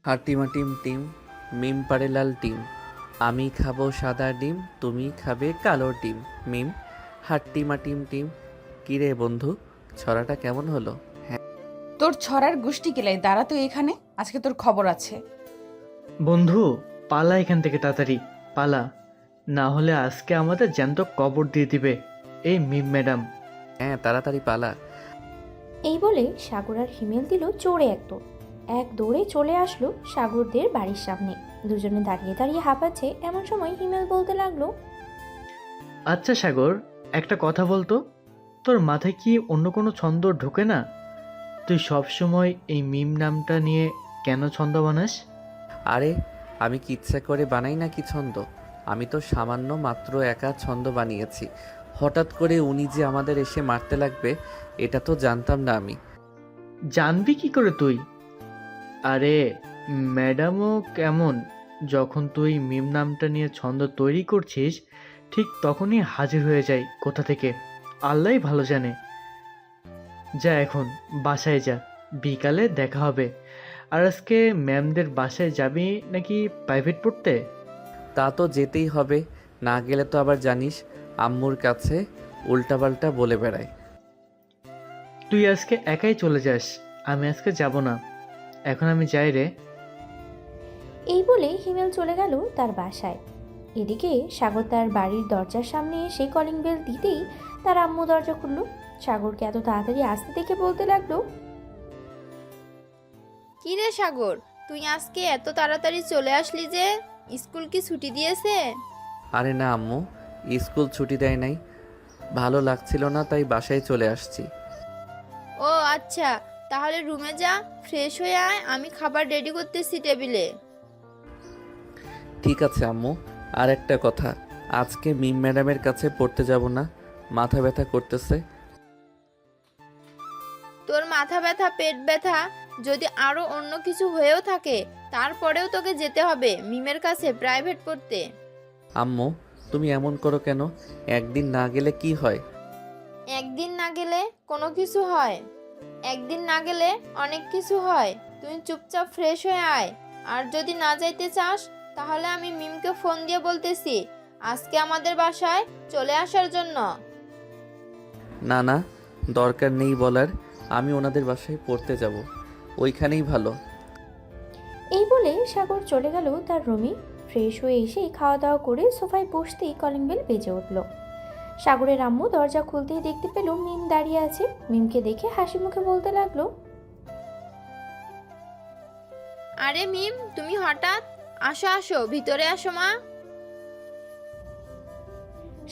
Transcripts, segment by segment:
হাটিমা team team, মিম পারে লাল team, আমি খাবো সাদা ডিম, তুমি খাবে কালো ডিম। মিম হাট্টিমা টিম টিম। কিরে বন্ধু, ছড়াটা কেমন হলো? তোর ছড়ার গুষ্টি কিলাই, দাঁড়া তুই এখানে, আজকে তোর খবর আছে। বন্ধু, পালা এখান থেকে তাড়াতাড়ি পালা, না হলে আজকে আমাদের জ্যান্ত কবর দিয়ে দিবে এই মিম ম্যাডাম। হ্যাঁ, তাড়াতাড়ি পালা। এই বলে সাগর আর হিমেল দিল জোরে এক দৌড়। এক দৌড়ে চলে আসলো সাগরদের বাড়ির সামনে। দুজনে দাঁড়িয়ে দাঁড়িয়ে হাঁপাচ্ছে। এমন সময় হিমেল বলতে লাগলো, আচ্ছা সাগর, একটা কথা বলতো, তোর মাথায় কি অন্য কোনো ছন্দ ঢোকে না? তুই সব সময় এই মিম নামটা নিয়ে কেন ছন্দ বানাস? আরে, আমি কি ইচ্ছা করে বানাই নাকি ছন্দ? আমি তো সামান্য মাত্র একা ছন্দ বানিয়েছি। হঠাৎ করে উনি যে আমাদের এসে মারতে লাগবে, এটা তো জানতাম না আমি। জানবি কি করে তুই? আরে, ম্যাডামও কেমন, যখন তুই মিম নামটা নিয়ে ছন্দ তৈরি করছিস ঠিক তখনই হাজির হয়ে যায় কোথা থেকে আল্লাহই ভালো জানে। যা এখন বাসায় যা, বিকালে দেখা হবে। আর আজকে ম্যামদের বাসায় যাবি নাকি প্রাইভেট পড়তে? তা তো যেতেই হবে, না গেলে তো আবার জানিস আম্মুর কাছে উল্টাপাল্টা বলে বেড়ায়। তুই আজকে একাই চলে যাস, আমি আজকে যাব না। এখন আমি যাই রে। এই বলে হিমেল চলে গেল তার বাসায়। এদিকে সাগর তার বাড়ির দরজার সামনে এসে কলিং বেল দিতেই তার আম্মু দরজা খুলল। সাগরকে এত তাড়াতাড়ি আসতে দেখে বলতে লাগলো, কি রে সাগর, তুই আজকে এত তাড়াতাড়ি চলে আসলি যে? স্কুল কি ছুটি দিয়েছে? আরে না আম্মু, স্কুল ছুটি দেয় নাই, ভালো লাগছিল না তাই বাসায় চলে আসছি। ও আচ্ছা, তাহলে রুমে যা, ফ্রেশ হয়ে আয়, আমি খাবার রেডি করতেছি টেবিলে। ঠিক আছে আম্মু। আর একটা কথা, আজকে মিম ম্যাডামের কাছে পড়তে যাব না, মাথা ব্যথা করতেছে। তোর মাথা ব্যথা, পেট ব্যথা, যদি আরো অন্য কিছু হয়েও থাকে তারপরেও তোকে যেতে হবে মিমের কাছে প্রাইভেট পড়তে। আম্মু, তুমি এমন করো কেন? একদিন না গেলে কি হয়? একদিন না গেলে কোনো কিছু হয়, একদিন না গেলে অনেক কিছু হয়। তুই চুপচাপ ফ্রেশ হয়ে আয়। আর যদি না যাইতে চাস তাহলে আমি মিমকে ফোন দিয়ে বলতেছি আজকে আমাদের বাসায় চলে আসার জন্য। না না, দরকার নেই বলার, আমি ওনাদের বাসায় পড়তে যাব, ওইখানেই ভালো। এই বলে সাগর চলে গেল তার রুমে। ফ্রেশ হয়ে এসে খাওয়া দাওয়া করে সোফায় বসতেই কলিং বেল বেজে উঠল। সাগরের আম্মু দরজা খুলতেই দেখতে পেল মিম দাঁড়িয়ে আছে। মিমকে দেখে হাসি মুখে বলতে লাগলো, আরে মিম, তুমি হঠাৎ? আসো আসো, ভিতরে আসো মা।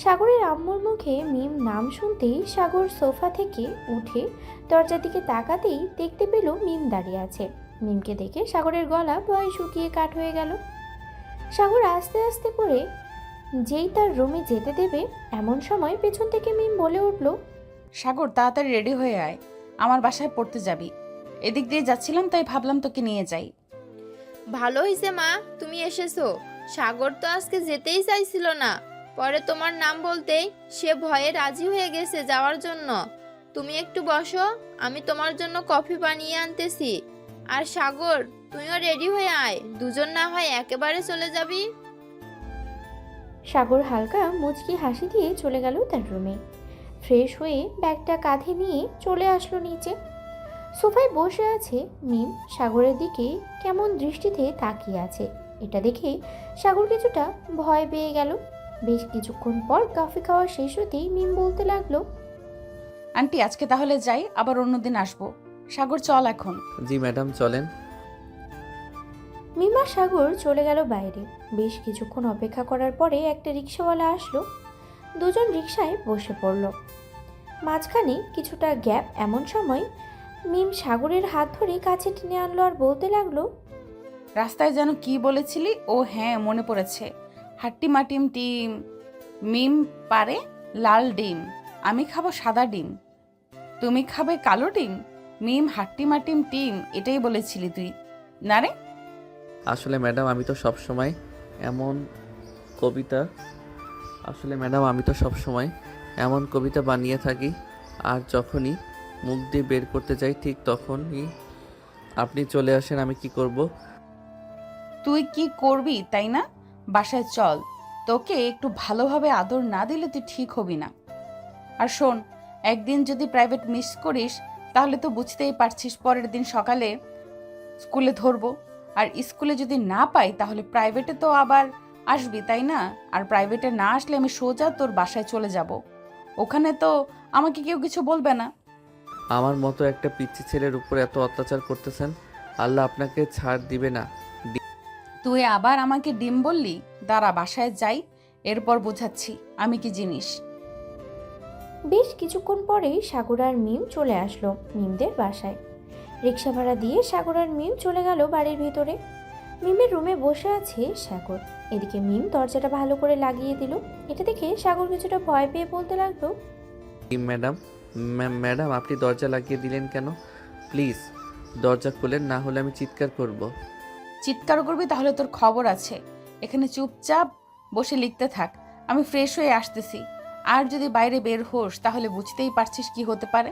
সাগরের আম্মুর মুখে মিম নাম শুনতেই সাগর সোফা থেকে উঠে দরজার দিকে তাকাতেই দেখতে পেল মিম দাঁড়িয়ে আছে। মিমকে দেখে সাগরের গলা ভয়ে শুকিয়ে কাঠ হয়ে গেল। সাগর আস্তে আস্তে করে যেই তার রুমে যেতে দেবে এমন সময় পেছন থেকে মিম বলে উঠল, সাগর, তাড়াতাড়ি রেডি হয়ে আয়, আমার বাসায় পড়তে যাবি। এদিক দিয়ে যাচ্ছিলাম তাই ভাবলাম তোকে নিয়ে যাই। ভালো হয়েছে মা তুমি এসেছো। সাগর তো আজকে যেতেই চাইছিল না, পরে তোমার নাম বলতেই সে ভয়ে রাজি হয়ে গেছে যাওয়ার জন্য। তুমি একটু বসো, আমি তোমার জন্য কফি বানিয়ে আনতেছি। আর সাগর, তুইও রেডি হয়ে আয়, দুজন না হয় একেবারে চলে যাবি। সাগর হালকা মুচকি হাসি দিয়ে চলে গেল তার রুমে। ফ্রেশ হয়ে ব্যাগটা কাঁধে নিয়ে চলে আসলো নিচে। সোফায় বসে আছে মিম, সাগরের দিকে কেমন দৃষ্টিতে তাকিয়ে আছে। এটা দেখে সাগর কিছুটা ভয় পেয়ে গেল। বেশ কিছুক্ষণ পর কফি খাওয়া শেষ হতেই মিম বলতে লাগলো, আন্টি, আজকে তাহলে যাই, আবার অন্যদিন আসবো। সাগর, চল এখন। জি ম্যাডাম, চলেন। মিম আর সাগর চলে গেল বাইরে। বেশ কিছুক্ষণ অপেক্ষা করার পরে একটা রিক্সাওয়ালা আসলো। দুজন রিক্সায় বসে পড়ল। মাঝখানে কিছুটা গ্যাপ এমন সময় মিম সাগরের হাত ধরে কাছে টেনে আনলো আর বলতে লাগলো, রাস্তায় যেন কি বলেছিলি? ও হ্যাঁ, মনে পড়েছে। হাট্টিমা টিম টিম, মিম পারে লাল ডিম, আমি খাবো সাদা ডিম, তুমি খাবে কালো ডিম। মিম হাট্টিমা টিম টিম, এটাই বলেছিলি তুই না রে? আসলে ম্যাডাম আমি তো সব সময় এমন কবিতা আসলে ম্যাডাম আমি তো সব সময় এমন কবিতা বানিয়ে থাকি, আর যখনই মুখ দিয়ে বের করতে যাই ঠিক তখনই আপনি চলে আসেন, আমি কি করব? তুই কি করবি তাই না? বাসায় চল, তোকে একটু ভালোভাবে আদর না দিলে তুই ঠিক হবি না। আর শোন, একদিন যদি প্রাইভেট মিস করিস তাহলে তো বুঝতেই পারছিস পরের দিন সকালে স্কুলে ধরবো। আর স্কুলে যদি না পাই তাহলে প্রাইভেটে তো আবার আসবি তাই না? আর প্রাইভেটে না আসলে আমি সোজা তোর বাসায় চলে যাব। ওখানে তো আমাকে কেউ কিছু বলবে না। আমার মতো একটা পিচ্চি ছেলের উপর এত অত্যাচার করতেছেন, আল্লাহ আপনাকে ছাড় দিবে না। তুই আবার আমাকে ডিম বললি? দাঁড়া, বাসায় যাই, এরপর বোঝাচ্ছি আমি কি জিনিস। বেশ কিছুক্ষণ পরেই সাগর আর মিম চলে আসলো মিমদের বাসায়। রিক্সা ভাড়া দিয়ে সাগর আর মিম চলে গেল বাড়ির ভিতরে। মিমের রুমে বসে আছে সাগর। এদিকে মিম দরজাটা ভালো করে লাগিয়ে দিল। এটা দেখে সাগর কিছুটা ভয় পেয়ে বলতে লাগলো, ম্যাডাম, ম্যাডাম আপনি দরজা লাগিয়ে দিলেন কেন? প্লিজ দরজা খুলেন, না হলে আমি চিৎকার করব। চিৎকার করবি তাহলে তোর খবর আছে। এখানে চুপচাপ বসে লিখতে থাক, আমি ফ্রেশ হয়ে আসতেছি। আর যদি বাইরে বের হোস তাহলে বুঝতেই পারছিস কি হতে পারে।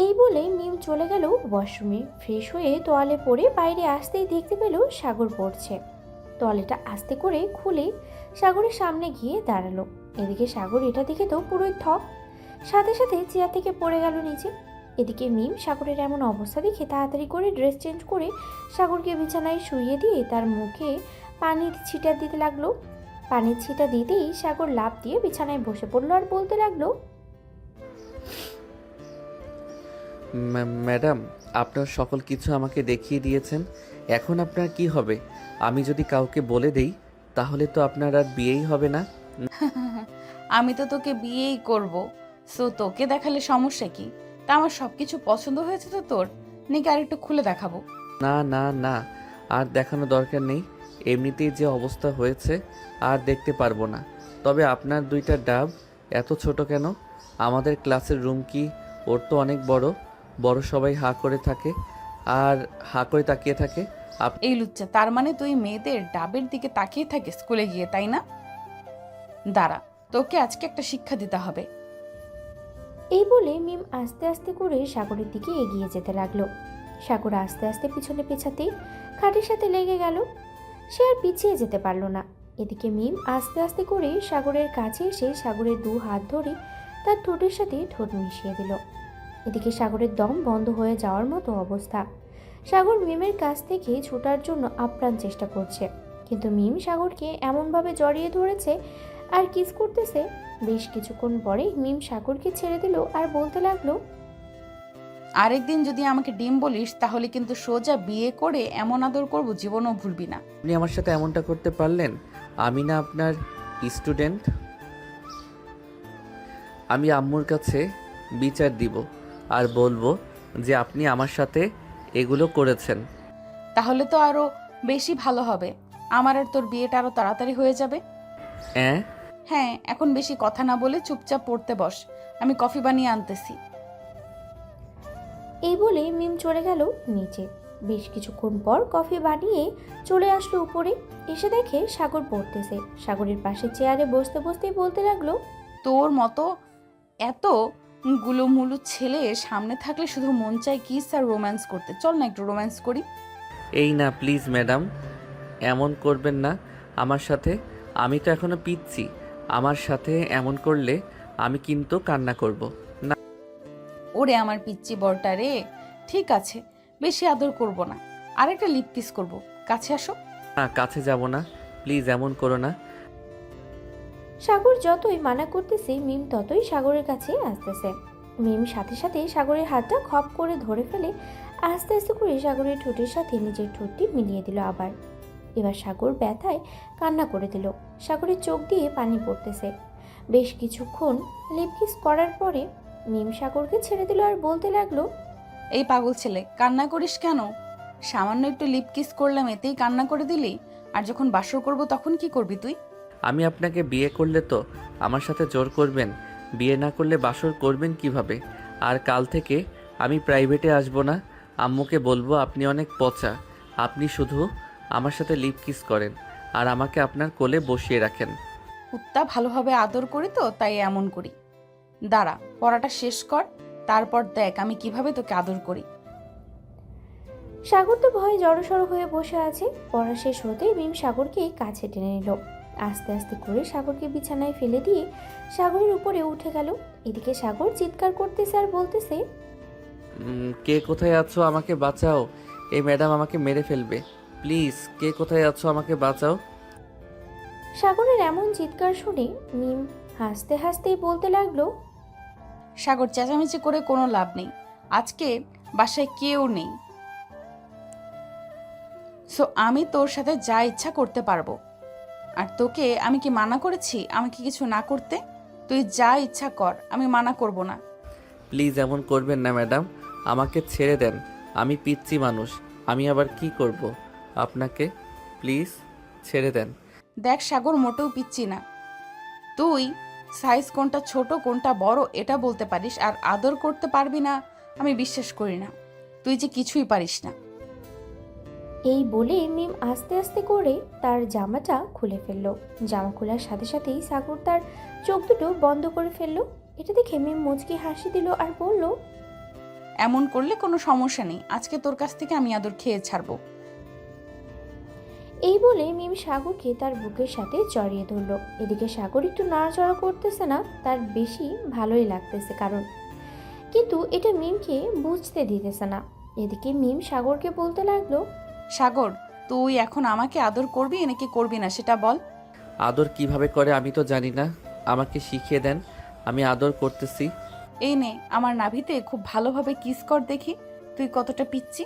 এই বলে মিম চলে গেল ওয়াশরুমে। ফ্রেশ হয়ে তোয়ালে পরে বাইরে আসতেই দেখতে পেল সাগর পড়ছে। তোয়ালেটা আস্তে করে খুলে সাগরের সামনে গিয়ে দাঁড়ালো। এদিকে সাগর এটা দেখে তো পুরোই থক, সাথে সাথে চেয়ার থেকে পড়ে গেল নিচে। এদিকে মিম সাগরের এমন অবস্থা দেখে তাড়াতাড়ি করে ড্রেস চেঞ্জ করে সাগরকে বিছানায় শুইয়ে দিয়ে তার মুখে পানির ছিটা দিতে লাগলো। পানির ছিটা দিতেই সাগর লাফ দিয়ে বিছানায় বসে পড়লো আর বলতে লাগলো, ম্যাডাম আপনার সকল কিছু আমাকে দেখিয়ে দিয়েছেন, এখন আপনার কি হবে? আমি যদি কাউকে বলে দেই তাহলে তো আপনার আর বিয়েই হবে না। আমি তো তোকে বিয়েই করব, সো তোকে দেখালে সমস্যা কি? তা আমার সবকিছু পছন্দ হয়েছে তো তোর, নাকি আর একটু খুলে দেখাবো? না না না, আর দেখানো দরকার নেই, এমনিতেই যে অবস্থা হয়েছে আর দেখতে পারবো না। তবে আপনার দুইটা ডাব এত ছোট কেন? আমাদের ক্লাসের রুম কি ওর তো অনেক বড় বড়, সবাই হা করে থাকে আর হা করে তাকিয়ে থাকে। এই লুচ্চা, তার মানে তুই মেয়েদের ডাবের দিকে তাকিয়ে থাকিস স্কুলে গিয়ে তাই না? দাঁড়া, তোকে আজকে একটা শিক্ষা দিতে হবে। এই বলে মিম আস্তে আস্তে করে সাগরের দিকে এগিয়ে যেতে লাগলো। সাগর আস্তে আস্তে পিছনে পেছাতেই খাটের সাথে লেগে গেল। সে আর পিছিয়ে যেতে পারলো না। এদিকে মিম আস্তে আস্তে করে সাগরের কাছে এসে সাগরের দু হাত ধরে তার ঠোঁটের সাথে ঠোঁট মিশিয়ে দিল। এদিকে সাগরের দম বন্ধ হয়ে যাওয়ার মতো অবস্থা। সাগর মিমের কাছ থেকে ছুটার জন্য আপ্রাণ চেষ্টা করছে, কিন্তু মিম সাগরকে এমনভাবে জড়িয়ে ধরেছে আর কিস করতেছে। বেশ কিছুক্ষণ পরে মিম সাগরকে ছেড়ে দিল আর বলতে লাগলো, আরেকদিন যদি আমাকে ডিম বলিস তাহলে কিন্তু সোজা বিয়ে করে এমন আদর করব জীবনও ভুলবি না। আপনি আমার সাথে এমনটা করতে পারলেন? আমি না আপনার স্টুডেন্ট? আমি আম্মুর কাছে বিচার দিব আর বলবো যে আপনি আমার সাথে এগুলো করেছেন। তাহলে তো আরো বেশি ভালো হবে, আমার আর তোর বিয়েটা আরো তাড়াতাড়ি হয়ে যাবে। হ্যাঁ হ্যাঁ, এখন বেশি কথা না বলে চুপচাপ পড়তে বস, আমি কফি বানিয়ে আনতেছি। এই বলে মিম চলে গেল নিচে। বেশ কিছুক্ষণ পর কফি বানিয়ে চলে আসলো উপরে। এসে দেখে সাগর পড়তেছে। সাগরের পাশে চেয়ারে বসতে বসতেই বলতে লাগলো, তোর মতো এত গুলোমুলু ছেলে সামনে থাকলে শুধু মন চায় কিস আর রোম্যান্স করতে। চল না একটু রোম্যান্স করি। এই না প্লিজ ম্যাডাম, এমন করবেন না আমার সাথে। আমি তো এখনো পিচ্ছি, আমার সাথে এমন করলে আমি কিন্তু কান্না করব। না ওরে আমার পিচ্চি বরটা রে, ঠিক আছে, বেশি আদর করব না, আরেকটা লিপ কিস করব। কাছে আসো। না, কাছে যাব না, প্লিজ এমন করো না। সাগর যতই মানা করতেছে মিম ততই সাগরের কাছে আসতেছে। মিম সাথে সাথে সাগরের হাতটা খপ করে ধরে ফেলে আস্তে আস্তে করে সাগরের ঠোঁটের সাথে নিজের ঠোঁটটি মিলিয়ে দিল আবার। এবার সাগর ব্যথায় কান্না করে দিল। সাগরের চোখ দিয়ে পানি পড়তেছে। বেশ কিছুক্ষণ লিপ কিস করার পরে মিম সাগরকে ছেড়ে দিল আর বলতে লাগলো, এই পাগল ছেলে, কান্না করিস কেন? সামান্য একটু লিপ কিস করলাম এতেই কান্না করে দিলি? আর যখন বাসর করব তখন কি করবি তুই? আমি আপনাকে বিয়ে করলে তো আমার সাথে জোর করবেন, বিয়ে না করলে বাসর করবেন কিভাবে? আর কাল থেকে আমি প্রাইভেটে আসবো না, আম্মুকে বলবো আপনি অনেক পচা। আপনি শুধু আমার সাথে লিপ কিস করেন আর আমাকে আপনার কোলে বসিয়ে রাখেন। কুত্তা ভালোভাবে আদর করি তো তাই এমন করি। দাঁড়া, পড়াটা শেষ কর, তারপর দেখ আমি কিভাবে তোকে আদর করি। সাগর তো ভয়ে জড়সড় হয়ে বসে আছে। পড়া শেষ হতেই মিম সাগরকে কাছে টেনে নিল। আস্তে আস্তে করে সাগরকে বিছানায় ফেলে দিয়ে সাগরের উপরে উঠে গেল। এদিকে সাগর চিৎকার করতেছে আর বলতেছে, কে কোথায় আছো, আমাকে বাঁচাও, এই ম্যাডাম আমাকে মেরে ফেলবে, প্লিজ কে কোথায় আছো, আমাকে বাঁচাও। সাগরের এমন চিৎকার শুনে মিম হাসতে হাসতেই বলতে লাগলো, সাগর, চেঁচামেচি করে কোনো লাভ নেই। আজকে বাসায় কেউ নেই, সো আমি তোর সাথে যা ইচ্ছা করতে পারবো। আর তোকে আমি কি মানা করেছি আমাকে কিছু না করতে? তুই যা ইচ্ছা কর, আমি মানা করব না। প্লিজ এমন করবেন না ম্যাডাম, আমাকে ছেড়ে দেন, আমি পিচ্ছি মানুষ, আমি আবার কি করব আপনাকে, প্লিজ ছেড়ে দেন। দেখ সাগর, মোটেও পিচ্ছি না। তুই সাইজ কোনটা ছোট কোনটা বড় এটা বলতে পারিস, আর আদর করতে পারবি না আমি বিশ্বাস করি না। তুই যে কিছুই পারিস না। এই বলে মিম আস্তে আস্তে করে তার জামাটা খুলে ফেললো। জামা খোলার সাথে সাথেই সাগর তার চোখ দুটো বন্ধ করে ফেললো। এটা দেখে মিম মুচকি হাসি দিল আর বলল, এমন করলে কোনো সমস্যা নেই, আজকে তোর কাছ থেকে আমি আদর খেয়ে ছাড়বো। এই বলে মিম সাগরকে তার বুকের সাথে জড়িয়ে ধরলো। এদিকে সাগর একটু নড়াচড়া করতেছে না, তার বেশি ভালোই লাগতেছে কারণ, কিন্তু এটা মিমকে বুঝতে দিতেছে না। এদিকে মিম সাগরকে বলতে লাগলো, সাগর, তুই এখন আমাকে আদর করবি নাকি করবি না সেটা বল। আদর কিভাবে করে আমি তো জানি না, আমাকে শিখিয়ে দেন, আমি আদর করতেছি। এই নে, আমার নাভিতে খুব ভালোভাবে কিস কর দেখি তুই কতটা পিচ্ছি।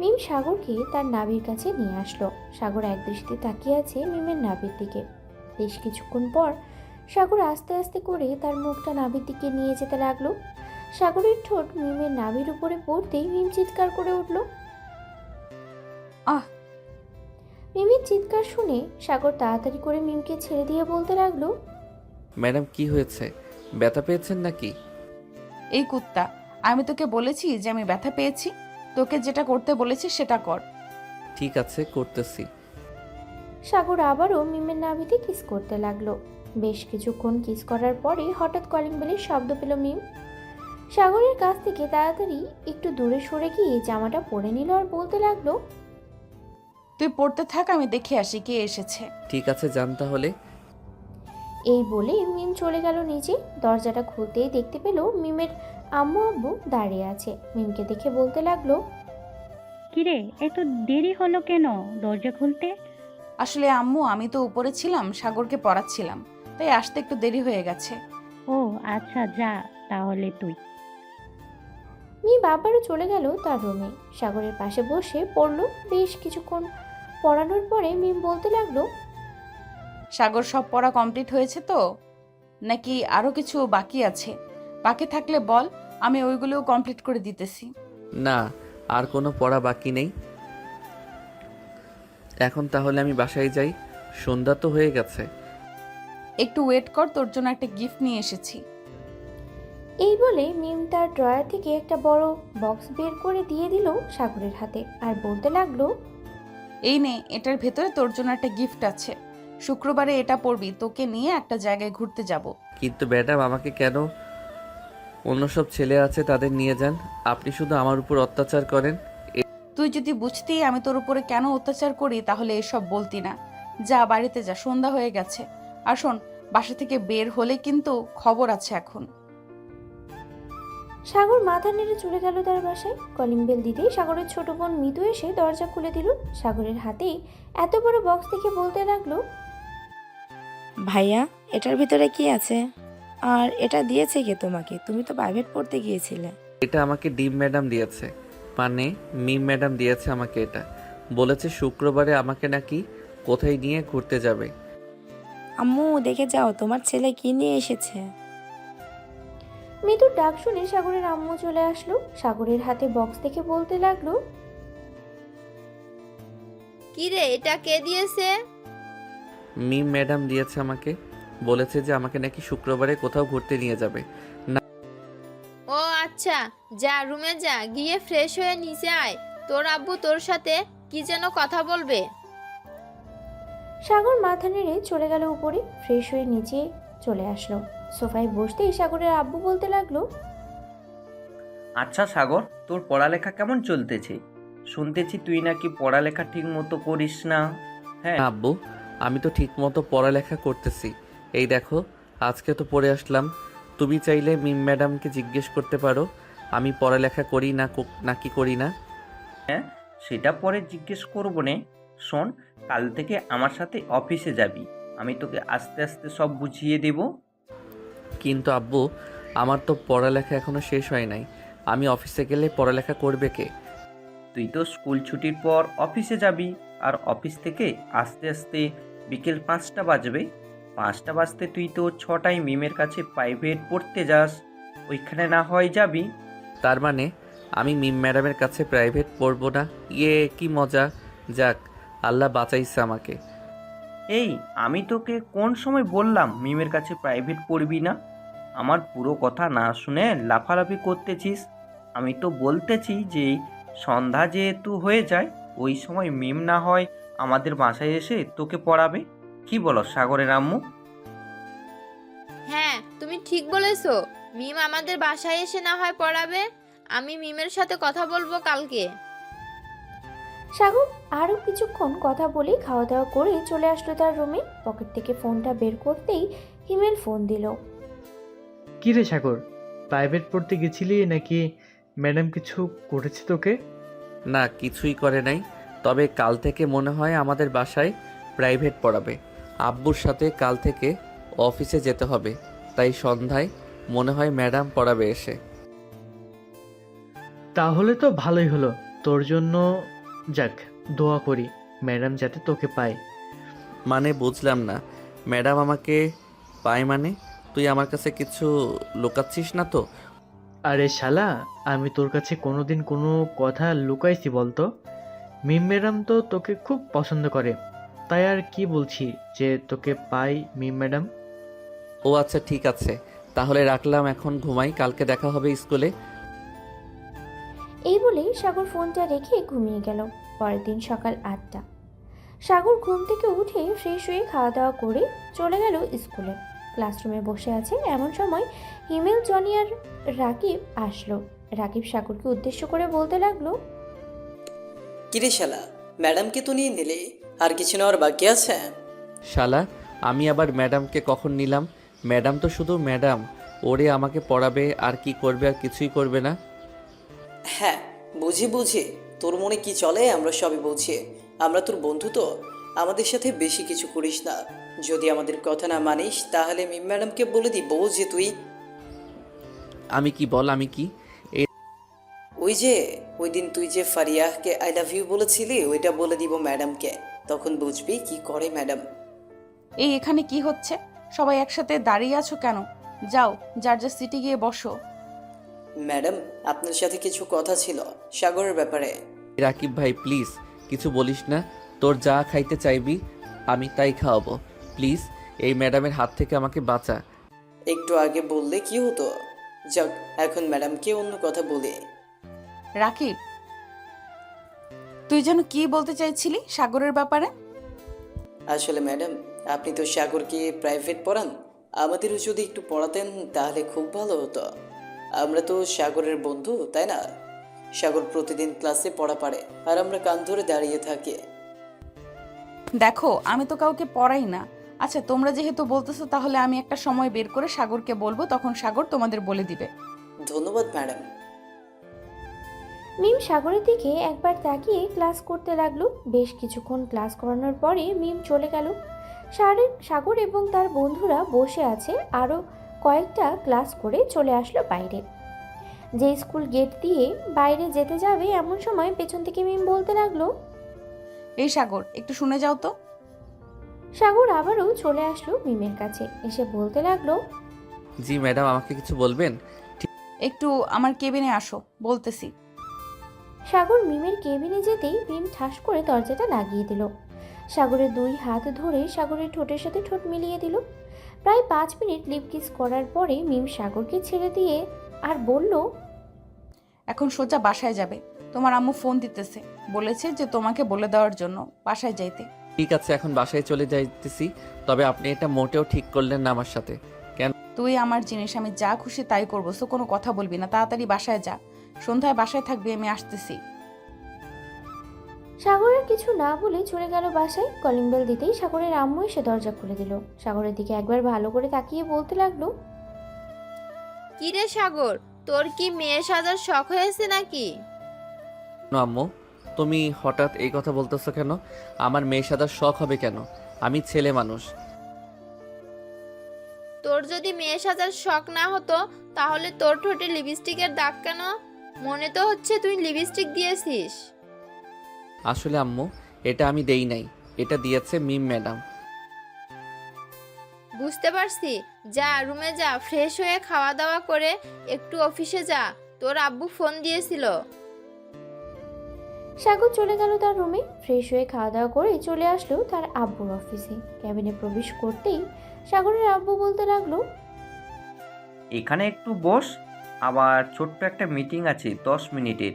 মিম সাগরকে তার নাভির কাছে নিয়ে আসলো। সাগর এক দৃষ্টি তাকিয়ে আছে মিমের নাভির দিকে। বেশ কিছুক্ষণ পর সাগর আস্তে আস্তে করে তার মুখটা নাভির দিকে নিয়ে যেতে লাগলো। সাগরের ঠোঁট মিমের নাভির উপরে পড়তেই মিম চিৎকার করে উঠল। আহ! মিমের চিৎকার শুনে সাগর তাড়াতাড়ি করে মিমকে ছেড়ে দিয়ে বলতে লাগলো, ম্যাডাম কি হয়েছে, ব্যথা পেয়েছেন নাকি? এই কুত্তা, আমি তোকে বলেছি যে আমি ব্যথা পেয়েছি। তোকে যেটা করতে বলেছি সেটা কর। ঠিক আছে, করতেছি। সাগর আবারও মিমের নাভিতে কিস করতে লাগলো। বেশ কিছুক্ষণ কিস করার পরে হঠাৎ কলিং বেলের শব্দ পেল মিম। সাগরের কাছ থেকে তাড়াতাড়ি একটু দূরে সরে গিয়ে জামাটা পরে নিল আর বলতে লাগলো, তুই পড়তে থাক, আমি দেখে আসি কে এসেছে। ঠিক আছে, যান তাহলে। এই বলে মিম চলে গেল নিচে। দরজাটা খুলতেই দেখতে পেল মিমের আম্মু আব্বু দাঁড়িয়ে আছে। মিমকে দেখে বলতে লাগলো, কিরে, এত দেরি হলো কেন দরজা খুলতে? আসলে আম্মু, আমি তো উপরে ছিলাম, সাগরকে পড়াচ্ছিলাম, তাই আসতে একটু দেরি হয়ে গেছে। ও আচ্ছা, যা তাহলে তুই। মিম আবারও চলে গেল তার রুমে। সাগরের পাশে বসে পড়লো। বেশ কিছুক্ষণ পড়ানোর পরে মিম বলতে লাগলো, সাগর, সব পড়া কমপ্লিট হয়েছে তো, নাকি আরো কিছু বাকি আছে? বাকি থাকলে বল, আমি ওইগুলোও কমপ্লিট করে দিতেছি। না, আর কোনো পড়া বাকি নেই। এখন তাহলে আমি বাসায় যাই, সন্ধ্যা তো হয়ে গেছে। একটু ওয়েট কর, তোর জন্য একটা গিফট নিয়ে এসেছি। এই বলে মিম তার ড্রয়ার থেকে একটা বড় বক্স বের করে দিয়ে দিল সাগরের হাতে আর বলতে লাগলো, এই নে, এটার ভেতরে তোর জন্য একটা গিফট আছে। শুক্রবারে এটা পড়বি, তোকে নিয়ে একটা জায়গায় ঘুরতে যাব। কিন্তু ম্যাডাম, আমাকে কেন অন্য সব ছেলে আছে তাদের নিয়ে যান, আপনি শুধু আমার উপর অত্যাচার করেন। তুই যদি বুঝতি আমি তোর উপরে কেন অত্যাচার করি তাহলে এসব বলতি না। যা, বাড়িতে যা, সন্ধ্যা হয়ে গেছে। আর শোন, বাসা থেকে বের হলে কিন্তু খবর আছে এখন। সাগর মাথা নেড়ে চলে গেল তার বাসায়। কলিং বেল দিতেই সাগরের ছোট বোন মিতু এসে দরজা খুলে দিল। সাগরের হাতেই এত বড় বক্স দেখে বলতে লাগলো, ভাইয়া, এটার ভিতরে কি আছে? আর এটা দিয়েছে কে তোমাকে? তুমি তো প্রাইভেট পড়তে গিয়েছিলে। এটা আমাকে ডিম ম্যাডাম দিয়েছে, মানে মিম ম্যাডাম দিয়েছে আমাকে এটা। বলেছে শুক্রবারে আমাকে নাকি কোথায় নিয়ে ঘুরতে যাবে। আম্মু, দেখে যাও তোমার ছেলে কি নিয়ে এসেছে। মিতুর ডাক শুনে সাগরের আম্মু চলে আসলো। সাগরের হাতে বক্স দেখে বলতে লাগলো, কি রে, এটা কে দিয়েছে? মিম ম্যাডাম দিয়েছে আমাকে, বলেছে যে আমাকে নাকি শুক্রবারে কোথাও ঘুরতে নিয়ে যাবে। ও আচ্ছা, যা রুমে যা, গিয়ে ফ্রেশ হয়ে নিচে আয়, তোর আব্বু তোর সাথে কি যেন কথা বলবে। সাগর মাথা নেড়ে চলে গেল উপরে। ফ্রেশ হয়ে নিচে চলে আসলো। সোফায় বসতেই সাগরের আব্বু বলতে লাগলো, আচ্ছা সাগর, তোর পড়ালেখা কেমন চলতেছে? শুনতেছি তুই নাকি পড়ালেখা ঠিক মতো করিস না। হ্যাঁ। না আব্বু, আমি তো ঠিক মতো পড়ালেখা করতেছি। এই দেখো, আজকে তো পড়ে আসলাম। তুমি চাইলে মিম ম্যাডামকে জিজ্ঞেস করতে পারো আমি পড়ালেখা করি না নাকি করি না। সেটা পরে জিজ্ঞেস করবো নে। শোন, কাল থেকে আমার সাথে অফিসে যাবি। আমি তোকে আস্তে আস্তে সব বুঝিয়ে দেব। কিন্তু আব্বু, আমার তো পড়ালেখা এখনো শেষ হয় নাই। আমি অফিসে গেলে পড়ালেখা করবে কে? তুই তো স্কুল ছুটির পর অফিসে যাবি, আর অফিস থেকে আস্তে আস্তে বিকেল 5টা বাজবে। 5টা বাজতে তুই তো 6টায় মিমের কাছে প্রাইভেট পড়তে যাস। ওইখানে না হয় যাবি। তার মানে আমি মিম ম্যাডামের কাছে প্রাইভেট পড়বো না? ইয়ে, কি মজা! যাক, আল্লাহ বাঁচাইছে আমাকে। এই, আমি তোকে কোন সময় বললাম মিমের কাছে প্রাইভেট পড়বি না? আমার পুরো কথা না শুনে লাফালাফি করতেছিস। আমি তো বলতেছি যে সন্ধ্যা যেহেতু হয়ে যায়, ওই সময় মিম না হয় আমাদের বাসায় এসে তোকে পড়াবে। কি বলো সাগরের আম্মু? হ্যাঁ, তুমি ঠিক বলেছো। মিম আমাদের বাসায় এসে না হয় পড়াবে। আমি মিমের সাথে কথা বলবো কালকে। সাগর আরও কিছুক্ষণ কথা বলে খাওয়া দাওয়া করে চলে আসলো তার রুমে। পকেট থেকে ফোনটা বের করতেই হিমেল ফোন দিল। কি রে সাগর, প্রাইভেট পড়তে গেছিলি নাকি ম্যাডাম কিছু করেছে তোকে? না, কিছুই করে নাই। তবে কাল থেকে মনে হয় আমাদের বাসায় প্রাইভেট পড়াবে। আব্বুর সাথে কাল থেকে অফিসে যেতে হবে, তাই সন্ধ্যায় মনে হয় ম্যাডাম পড়াবে এসে। তাহলে তো ভালোই হলো তোর জন্য। যাক, দোয়া করি ম্যাডাম যাতে তোকে পায়। মানে বুঝলাম না, ম্যাডাম আমাকে পায় মানে? তুই আমার কাছে কিছু লুকাচ্ছিস না তো? আরে শালা, আমি তোর কাছে কোনোদিন কোনো কথা লুকাইছি বলতো? মিম ম্যাডাম তো তোকে খুব পছন্দ করে, তাই আর কি বলছি যে তোকে পাই মিম ম্যাডাম। ও আচ্ছা, ঠিক আছে, তাহলে রাখলাম, এখন ঘুমাই, কালকে দেখা হবে স্কুলে। এই বলে সাগর ফোনটা রেখে ঘুমিয়ে গেল। পরের দিন সকাল 8টা। সাগর ঘুম থেকে উঠে ফ্রেশ হয়ে খাওয়া দাওয়া করে চলে গেল স্কুলে। ক্লাসরুমে বসে আছে এমন সময় হিমেল, জনি আর রাকিব আসলো। রাকিব সাগরকে উদ্দেশ্য করে বলতে লাগলো, কিরে শালা, ম্যাডামকে তো নিয়ে নিলে, আর কিছু নেওয়ার বাকি আছে? শালা, আমি আবার ম্যাডামকে কখন নিলাম? ম্যাডাম তো শুধু ম্যাডাম, ওরে আমাকে পড়াবে, আর কি করবে? আর কিছুই করবে না। হ্যাঁ, বুঝি বুঝি, তোর মনে কি চলে আমরা সবই বুঝি। আমরা তোর বন্ধু তো, আমাদের সাথে বেশি কিছু করিস না। যদি আমাদের কথা না মানিস তাহলে মিম ম্যাডামকে বলে দিব যে তুই আমি কি? বল, আমি কি? ওই দিন তুই যে ফারিয়াহকে আই লাভ ইউ বলেছিলি, ওইটা বলে দিব ম্যাডামকে। তখন বুঝবি কি করে ম্যাডাম। এই এখানে কি হচ্ছে? সবাই একসাথে দাঁড়িয়ে আছো কেন? যাও, যার যার সিটে গিয়ে বসো। ম্যাডাম, আপনার সাথে কিছু কথা ছিল সাগরের ব্যাপারে। রাকিব ভাই, প্লিজ কিছু বলিস না। তোর যা খাইতে চাইবি আমি তাই খাওয়াবো। প্লিজ, এই ম্যাডামের হাত থেকে আমাকে বাঁচা। একটু আগে বললে কি হতো? যাক, এখন ম্যাডামকে অন্য কথা বলি। রাকিব, তুই যেন কি বলতে চাইছিলি সাগরের ব্যাপারে? আসলে ম্যাডাম, আপনি তো সাগরকে প্রাইভেট পড়ান, আমাদেরও যদি একটু পড়াতেন তাহলে খুব ভালো হতো। আমরা তো সাগরের বন্ধু, তাই না? সাগর প্রতিদিন ক্লাসে পড়া পারে, আর আমরা কান ধরে দাঁড়িয়ে থাকি। দেখো, আমি তো কাউকে পড়াই না। আচ্ছা, তোমরা যেহেতু বলতেছো তাহলে আমি একটা সময় বের করে সাগরকে বলবো, তখন সাগর তোমাদের বলে দিবে। ধন্যবাদ ম্যাডাম। মিম সাগরের দিকে একবার তাকিয়ে ক্লাস করতে লাগলো। বেশ কিছুক্ষণ ক্লাস করানোর পরে মিম চলে গেল। সাগর এবং তার বন্ধুরা বসে আছে। আরও কয়েকটা ক্লাস করে চলে আসলো বাইরে। যে স্কুল গেট দিয়ে বাইরে যেতে যাবে এমন সময় পেছন থেকে মিম বলতে লাগলো, এই সাগর, একটু শুনে যাও তো। সাগর আবারও চলে আসলো মিমের কাছে, এসে বলতে লাগলো, জি ম্যাডাম, আমাকে কিছু বলবেন? একটু আমার কেবিনে আসো, বলতেছি। সাগর মিমের কেবিনে যেতেই মিম ঠাস করে দরজাটা লাগিয়ে দিল। সাগরের 2 হাত ধরে সাগরের ঠোঁটের সাথে ঠোঁট মিলিয়ে দিল। প্রায় 5 মিনিট লিপ কিস করার পরে মিম সাগরকে ছেড়ে দিয়ে আর বলল, এখন সোজা বাসায় যাবে। তোমার আম্মু ফোন দিতেছে, বলেছে যে তোমাকে বলে দেওয়ার জন্য বাসায় যাইতে। ঠিক আছে, এখন বাসায় চলে যাইতেছি। তবে আপনি এটা মোটেও ঠিক করলেন না আমার সাথে। কেন? তুই আমার জিনিস, আমি যা খুশি তাই করবো, সো কোনো কথা বলবি না। তাড়াতাড়ি বাসায় যা, সন্ধ্যায় বাসায় থাকবি, আমি আসতেছি। সাগরের কিছু না বলে চলে গেল বাসায়। কলিং বেল দিতেই সাগরের আম্মু এসে দরজা খুলে দিল। সাগরের দিকে একবার ভালো করে তাকিয়ে বলতে লাগলো, কি রে সাগর, তোর কি মেয়ে সাজার শখ হয়েছে নাকি? না আম্মু, তুমি হঠাৎ এই কথা বলতেছো কেন? আমার মেয়ে সাদার শখ হবে কেন? আমি ছেলে মানুষ। তোর যদি মেয়ে সাজার শখ না হতো তাহলে তোর ঠোঁটে লিপস্টিকের দাগ কেন? মনে তো হচ্ছে তুই লিপস্টিক দিয়েছিস। আসলে আম্মু, এটা আমি দেই নাই, এটা দিয়েছে মিম ম্যাডাম। বুঝতে পারছি, যা রুমে যা, ফ্রেশ হয়ে খাওয়া দাওয়া করে একটু অফিসে যা, তোর আব্বু ফোন দিয়েছিল। সাগর চলে গেল তার রুমে। ফ্রেশ হয়ে খাওয়া দাওয়া করে চলে আসলো তার আব্বুর অফিসে। ক্যাবিনে প্রবেশ করতেই সাগরের আব্বু বলতে লাগলো, এখানে একটু বস, আবার ছোট্ট একটা মিটিং আছে 10 মিনিটের।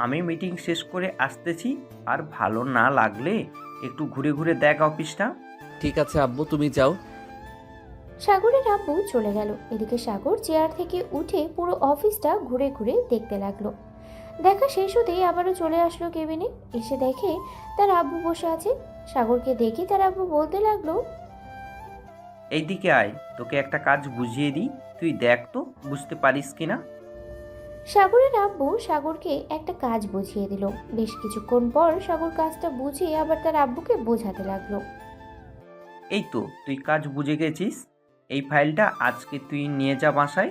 আমি মিটিং শেষ করে আসতেছি, আর ভালো না লাগলে একটু ঘুরে ঘুরে দেখ অফিসটা। ঠিক আছে আব্বু, তুমি যাও। সাগরের আব্বু চলে গেল। এদিকে সাগর চেয়ার থেকে উঠে পুরো অফিসটা ঘুরে ঘুরে দেখতে লাগলো। দেখা শেষ হতেই আবারও চলে আসলো কেবিনে। এসে দেখে তার আব্বু বসে আছে। সাগরকে দেখে তার আব্বু বলতে লাগলো, এইদিকে আয়, তোকে একটা কাজ বুঝিয়ে দিই, তুই দেখ তো বুঝতে পারিস কিনা। সাগরের আব্বু সাগরকে একটা কাজ বুঝিয়ে দিল। বেশ কিছুক্ষণ পর সাগর কাজটা বুঝিয়ে আবার তার আব্বুকে বোঝাতে লাগলো। এই তো তুই কাজ বুঝে গেছিস, এই ফাইলটা আজকে তুই নিয়ে যা বাসায়।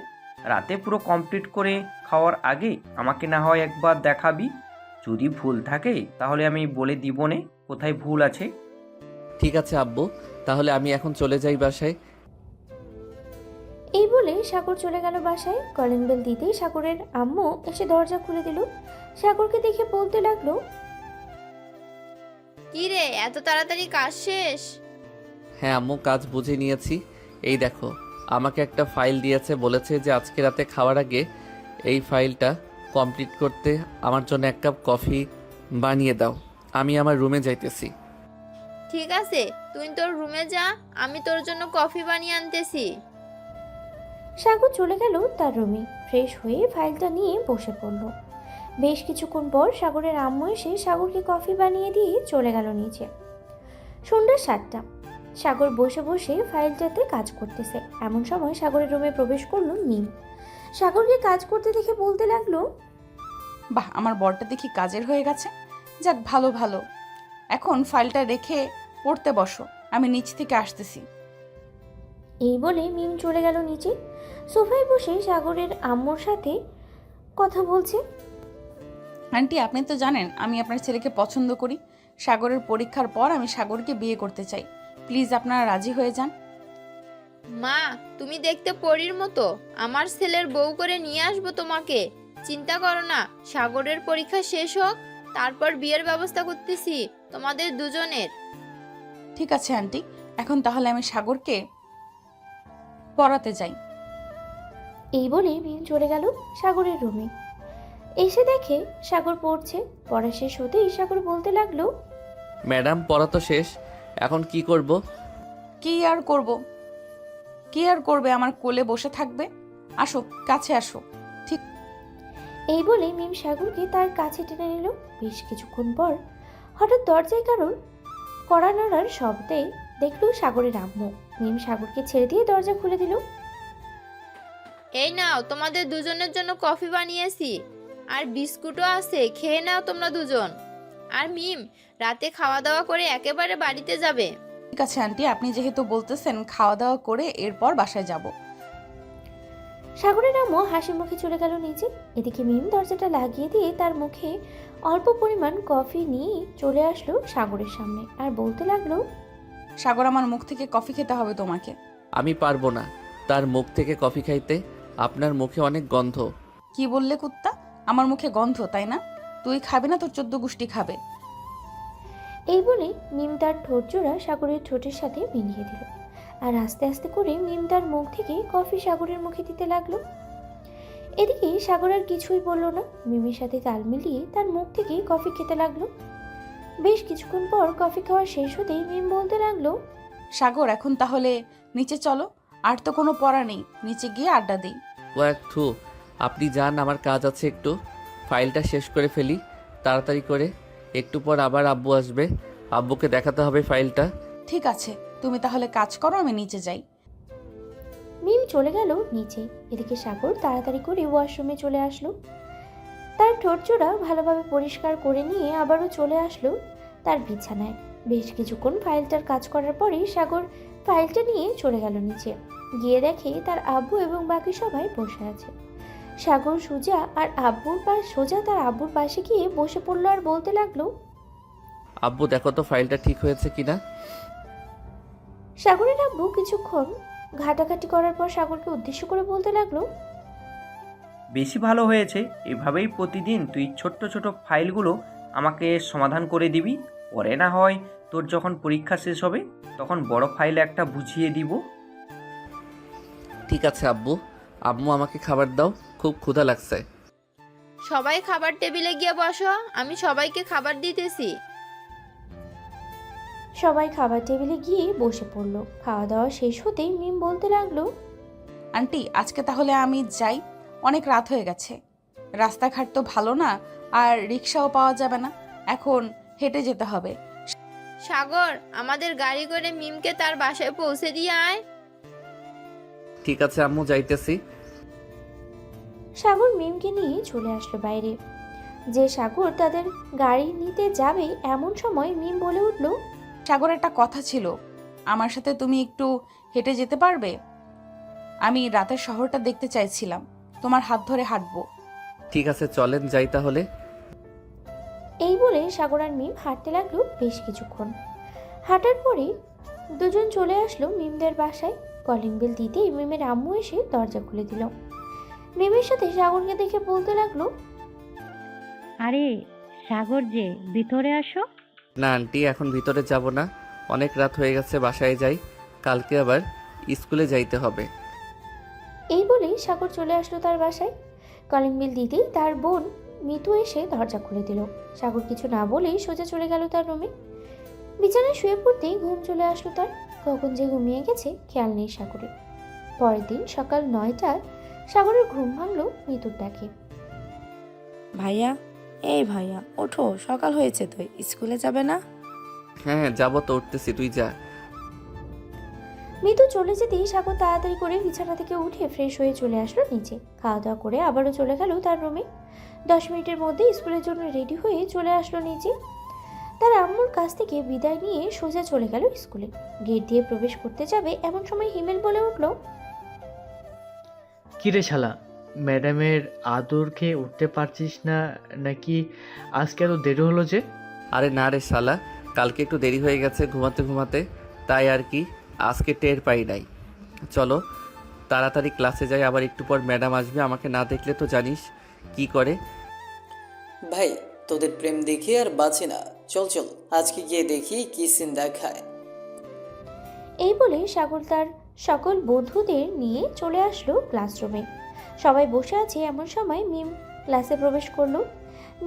রাতে পুরো কমপ্লিট করে খাওয়ার আগে আমাকে না হয় একবার দেখাবি। যদি ভুল থাকে তাহলে আমি বলে দিব নে কোথায় ভুল আছে। ঠিক আছে আব্বু, তাহলে আমি এখন চলে যাই বাসায়। এই বলে সাগর চলে গেল বাসায়। কলিং বেল দিতেই সাগরের আম্মু এসে দরজা খুলে দিল। সাগরকে দেখে বলতে লাগলো, কি রে, এত তাড়াতাড়ি কাজ শেষ? হ্যাঁ আম্মু, কাজ বুঝে নিয়েছি। এই দেখো, আমাকে একটা ফাইল দিয়েছে, বলেছে যে আজকে রাতে খাওয়ার আগে এই ফাইলটা কমপ্লিট করতে আমার জন্য এক কাপ কফি বানিয়ে দাও। আমি আমার রুমে যাইতেছি। ঠিক আছে, তুই তোর রুমে যা, আমি তোর জন্য কফি বানিয়ে আনতেছি। সাগর চলে গেল তার রুমে। ফ্রেশ হয়ে ফাইলটা নিয়ে বসে পড়ল। বেশ কিছুক্ষণ পর সাগরের আম্মু এসে সাগরকে কফি বানিয়ে দিয়ে চলে গেল নিচে। সন্ধ্যা 7টা। সাগর বসে বসে ফাইলটাতে কাজ করতেছে। এমন সময় সাগরের রুমে প্রবেশ করলো মিম। সাগরকে কাজ করতে দেখে বলতে লাগলো, বাহ, আমার বরটা দেখি কাজের হয়ে গেছে। যাক, ভালো ভালো। এখন ফাইলটা রেখে পড়তে বসো, আমি নিচ থেকে আসতেছি। এই বলে মিম চলে গেল নিচে। সোফায় বসে সাগরের আম্মুর সাথে কথা বলছে। আন্টি, আপনি তো জানেন আমি আপনার ছেলেকে পছন্দ করি। সাগরের পরীক্ষার পর আমি সাগরকে বিয়ে করতে চাই। প্লিজ আপনারা রাজি হয়ে যান। মা, তুমি দেখতে পরীর মতো, আমার ছেলের বউ করে নিয়ে আসবো তোমাকে। চিন্তা করো না, সাগরের পরীক্ষা শেষ হোক, তারপর বিয়ের ব্যবস্থা করতেছি তোমাদের দুজনের। ঠিক আছে আন্টি, এখন তাহলে আমি সাগরকে পড়াতে যাই। এই বলে মিম চলে গেল সাগরের রুমে। এসে দেখে সাগর পড়ছে। পড়া শেষ হতেই সাগর বলতে লাগলো, ম্যাডাম, পড়া তো শেষ, এখন কি করব? কি আর করব? কি আর করবে? আমার কোলে বসে থাকবে। আসো, কাছে আসো। এই বলে মিম সাগরকে তার কাছে টেনে নিল। বেশ কিছুক্ষণ পর হঠাৎ দরজায় কারোর কড়া নাড়ার শব্দে দেখলো সাগরের আম্মু। মিম সাগরকে ছেড়ে দিয়ে দরজা খুলে দিল। এই নাও, তোমাদের দুজনের জন্য কফি বানিয়েছি, আর বিস্কুটও আছে, খেয়ে নাও তোমরা দুজন। আর মিম, রাতে খাওয়া দাওয়া করে একেবারে বাড়িতে যাবে। ঠিক আছে আন্টি, আপনি যেহেতু বলতেছেন, খাওয়া দাওয়া করে এরপর বাসায় যাব। সাগরের আম্মু হাসি মুখে চলে গেল নিচে। এদিকে মিম দরজাটা লাগিয়ে দিয়ে তার মুখে অল্প পরিমাণ কফি নিয়ে চলে আসলো সাগরের সামনে আর বলতে লাগলো, সাগর, আমার মুখ থেকে কফি খেতে হবে তোমাকে। আমি পারবো না তার মুখ থেকে কফি খাইতে, আপনার মুখে অনেক গন্ধ। কি বললে কুত্তা? আমার মুখে গন্ধ, তাই না? তুই খাবি না, তোর 14 গোষ্ঠী খাবে। এই বলে মিম তার ঠোঁট জোড়া সাগরের ঠোঁটের সাথে মিলিয়ে দিল আর আস্তে আস্তে করে মিম তার মুখ থেকে কফি সাগরের মুখে দিতে লাগলো। এদিকে সাগর আর কিছুই বলল না, মিমের সাথে তাল মিলিয়ে তার মুখ থেকে কফি খেতে লাগলো। বেশ কিছুক্ষণ পর কফি খাওয়া শেষ হতেই মিম বলতে লাগলো, সাগর, এখন তাহলে নিচে চলো। আর তো কোনো পড়া নেই, নিচে গিয়ে আড্ডা দিই। ও এক থু, আপনি যান, আমার কাজ আছে একটু। ফাইলটা শেষ করে ফেলি তাড়াতাড়ি করে। একটু পর আবার আব্বু আসবে, আব্বুকে দেখাতে হবে ফাইলটা। ঠিক আছে, তুমি তাহলে কাজ করো, আমি নিচে যাই। মিম চলে গেল নিচে। এদিকে সাগর তাড়াতাড়ি করে ওয়াশরুমে চলে আসলো। তার ঠোঁটজোড়া ভালোভাবে পরিষ্কার করে নিয়ে আবারও চলে আসলো তার বিছানায়। বেশ কিছুক্ষণ ফাইলটার কাজ করার পরেই সাগর ফাইলটা নিয়ে চলে গেল নিচে। গিয়ে দেখে তার আব্বু এবং বাকি সবাই বসে আছে। সাগর সোজা তার আব্বুর পাশে গিয়ে বসে পড়লো আর বলতে লাগলো, আব্বু দেখো তো ফাইলটা ঠিক হয়েছে কিনা। সাগরের আব্বু কিছুক্ষণ ঘাটাঘাটি করার পর সাগরকে উদ্দেশ্য করে বলতে লাগলো, বেশি ভালো হয়েছে। এভাবেই প্রতিদিন তুই ছোট্ট ছোট ফাইলগুলো আমাকে সমাধান করে দিবি। পরে না হয় তোর যখন পরীক্ষা শেষ হবে তখন বড় ফাইল একটা বুঝিয়ে দিব। ঠিক আছে আব্বু। আম্মু আমাকে খাবার দাও, খুব ক্ষুধা লাগছে। সবাই খাবার টেবিলে গিয়ে বসো, আমি সবাইকে খাবার দিতেছি। সবাই খাবার টেবিলে গিয়ে বসে পড়লো। খাওয়া দাওয়া শেষ হতেই মিম বলতে লাগলো, আন্টি, আজকে তাহলে আমি যাই, অনেক রাত হয়ে গেছে। রাস্তাঘাট তো ভালো না, আর রিক্সাও পাওয়া যাবে না, এখন হেঁটে যেতে হবে। সাগর, আমাদের গাড়ি করে মিমকে তার বাসায় পৌঁছে দিয়ে আয়। ঠিক আছে আম্মু, যাইতেছি। সাগর মিমকে নিয়ে চলে আসলো বাইরে। যে সাগর তাদের গাড়ি নিতে যাবে এমন সময় মিম বলে উঠল, সাগর, একটা কথা ছিল, আমার সাথে তুমি একটু হেঁটে যেতে পারবে? আমি রাতের শহরটা দেখতে চাইছিলাম, তোমার হাত ধরে হাঁটবো। ঠিক আছে, চলেন যাই তাহলে। এই বলে সাগর আর মিম হাঁটতে লাগলো বেশ কিছুক্ষণ। হাঁটার পরে দুজন চলে আসলো মিমদের বাসায়। কলিং বেল দিতেই মিমের আম্মু এসে দরজা খুলে দিল। মিমের সাথে সাগরকে দেখে বলতে লাগলো, আরে সাগর যে, ভিতরে আসো। না আন্টি, এখন ভিতরে যাব না, অনেক রাত হয়ে গেছে, বাসায় যাই, কালকে আবার স্কুলে যাইতে হবে। এই বলে সাগর চলে আসলো তার বাসায়। কলিং বেল দিতেই তার বোন মিতু এসে দরজা খুলে দিল। সাগর কিছু না বলেই সোজা চলে গেল তার রুমে। বিছানায় শুয়ে পড়তেই ঘুম চলে আসলো তার। কখন যে ঘুমিয়ে গেছে খেয়াল নেই সাগরের। পরের দিন সকাল 9টায় সাগরের ঘুম ভাঙলো মিতুর ডাকে। ভাইয়া, এই ভাইয়া ওঠো, সকাল হয়েছে তো, স্কুলে যাবে না? হ্যাঁ হ্যাঁ যাবো তো, উঠতেছি, তুই যা। মিতু চলে যেতেই সাগর তাড়াতাড়ি করে বিছানা থেকে উঠে ফ্রেশ হয়ে চলে আসলো নিচে। খাওয়া দাওয়া করে আবারও চলে গেল তার রুমে। 10 মিনিটের মধ্যে স্কুলের জন্য রেডি হয়ে চলে আসলো নিচে। তার আম্মুর কাছ থেকে বিদায় নিয়ে সোজা চলে গেল স্কুলে। গেট দিয়ে প্রবেশ করতে যাবে এমন সময় হিমেল বলে উঠল, কিরে শালা, ম্যাডামের আদর খেয়ে উঠতে পারছিস না নাকি? আজকে এত দেরি হলো যে? আরে না রে শালা, কালকে একটু দেরি হয়ে গেছে ঘুমাতে ঘুমাতে, তাই আর কি, আজকে টের পাই নাই। চলো তাড়াতাড়ি ক্লাসে যাই, আবার একটু পর ম্যাডাম আসবে, আমাকে না দেখলে তো জানিস কি করে। ভাই, তোদের প্রেম দেখে আর বাঁচে না, চল চল আজকে গিয়ে দেখি কি সিন দেখায়। এই বলে সাগর তার সকল বন্ধুদের নিয়ে চলে আসলো ক্লাসরুমে। সবাই বসে আছে এমন সময় মিম ক্লাসে প্রবেশ করলো।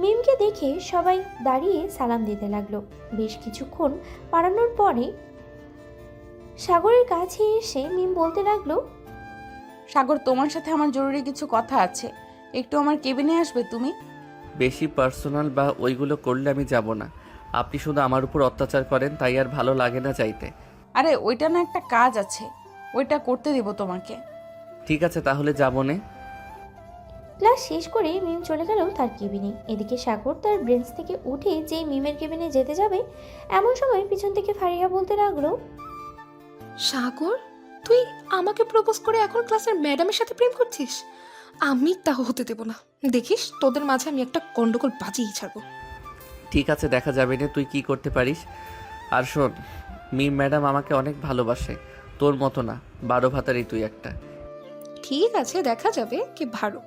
মিমকে দেখে সবাই দাঁড়িয়ে সালাম দিতে লাগলো। বেশ কিছুক্ষণ পাড়ানোর পরে সাগরের কাছে এসে মিম বলতে লাগলো, সাগর, তোমার সাথে আমার জরুরি কিছু কথা আছে, একটু আমার কেবিনে আসবে তুমি? বেশি পার্সোনাল বা ওইগুলো করলে আমি যাব না। আপনি শুধু আমার উপর অত্যাচার করেন, তাই আর ভালো লাগে না যাইতে। আরে ওইটা না, একটা কাজ আছে, ওইটা করতে দেব তোমাকে। ঠিক আছে তাহলে যাবো নে। ক্লাস শেষ করে মিম চলে গেল তার কেবিনে। এদিকে সাগর তার বেঞ্চ থেকে উঠে যেই মিমের কেবিনে যেতে যাবে এমন সময় পিছন থেকে ফারিয়া বলতে লাগলো, সাগর, তুই আমাকে প্রপোজ করে এখন ক্লাসের ম্যাডামের সাথে প্রেম করছিস? আমি তা হতে দেব না। দেখিস তোদের মাঝে আমি একটা গন্ডগোল বাজিয়ে ছাড়বো। ঠিক আছে, দেখা যাবে না তুই কি করতে পারিস। আর শোন, মিম ম্যাডাম আমাকে অনেক ভালোবাসে, তোর মতো না, 12 ভাতারই তুই একটা। ঠিক আছে, দেখা যাবে কি ভালো।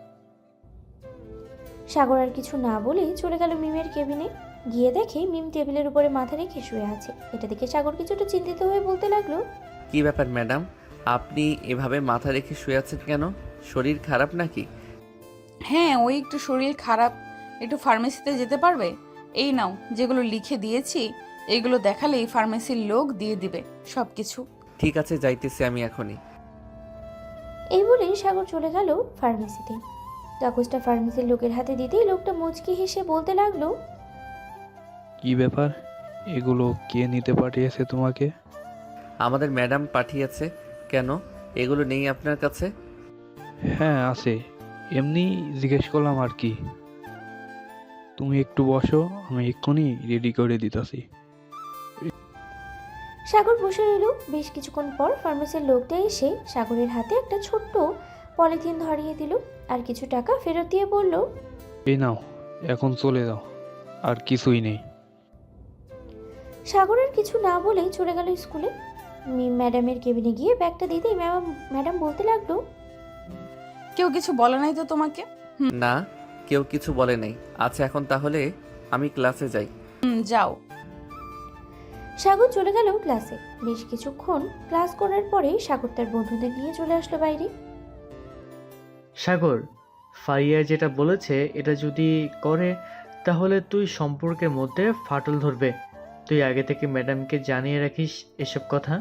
সাগর আর কিছু না বলেই চলে গেল মিমের কেবিনে। গিয়ে দেখে মিম টেবিলের উপরে মাথা রেখে শুয়ে আছে। এটা দেখে সাগর কিছুটা চিন্তিত হয়ে বলতে লাগলো, কি ব্যাপার ম্যাডাম, আপনি এভাবে মাথা রেখে শুয়ে আছেন কেন? শরীর খারাপ নাকি? হ্যাঁ, ওই একটু শরীর খারাপ, একটু ফার্মেসিতে যেতে পারবে? এই নাও, যেগুলো লিখে দিয়েছি এইগুলো দেখালেই ফার্মেসির লোক দিয়ে দিবে সব কিছু। ঠিক আছে, যাইতেছি আমি এখনই। এই বলে সাগর চলে গেল ফার্মেসিতে। কাগজটা ফার্মেসির লোকের হাতে দিতেই লোকটা মুচকি হেসে বলতে লাগলো, কি ব্যাপার, এগুলো কে নিতে পাঠিয়েছে তোমাকে? আমাদের ম্যাডাম পাঠিয়েছে। কেন, এগুলো নেই আপনার কাছে? হ্যাঁ আছে, এমনি জিজ্ঞেস করলাম আর কি। তুমি একটু বসো, আমি এক্ষুনি রেডি করে দিতেছি। সাগর বসে রইল। বেশ কিছুক্ষণ পর ফার্মেসির লোকটা এসে সাগরের হাতে একটা ছোট্ট পলিথিন ধরিয়ে দিল আর কিছু টাকা ফেরত দিয়ে বলল, এই নাও, এখন চলে যাও, আর কিছুই নেই। সাগরের কিছু না বলেই চলে গেল স্কুলে। মিম ম্যাডামের কেবিনে গিয়ে ব্যাগটা দিতেই ম্যাডাম বলতে লাগলো, কেউ কিছু বলে নাই তো তোমাকে? না, কেউ কিছু বলে নাই। আচ্ছা, এখন তাহলে আমি ক্লাসে যাই। যাও। সাগর চলে গেল ক্লাসে। বেশ কিছুক্ষণ ক্লাস করার পরে সাগর তার বন্ধুদের নিয়ে চলে আসলো বাইরে। সাগর, ফারিয়া যেটা বলেছে এটা যদি করে তাহলে তুই সম্পর্কের মধ্যে ফাটল ধরবে। তুই আগে থেকে ম্যাডামকে জানিয়ে রাখিস এসব কথা।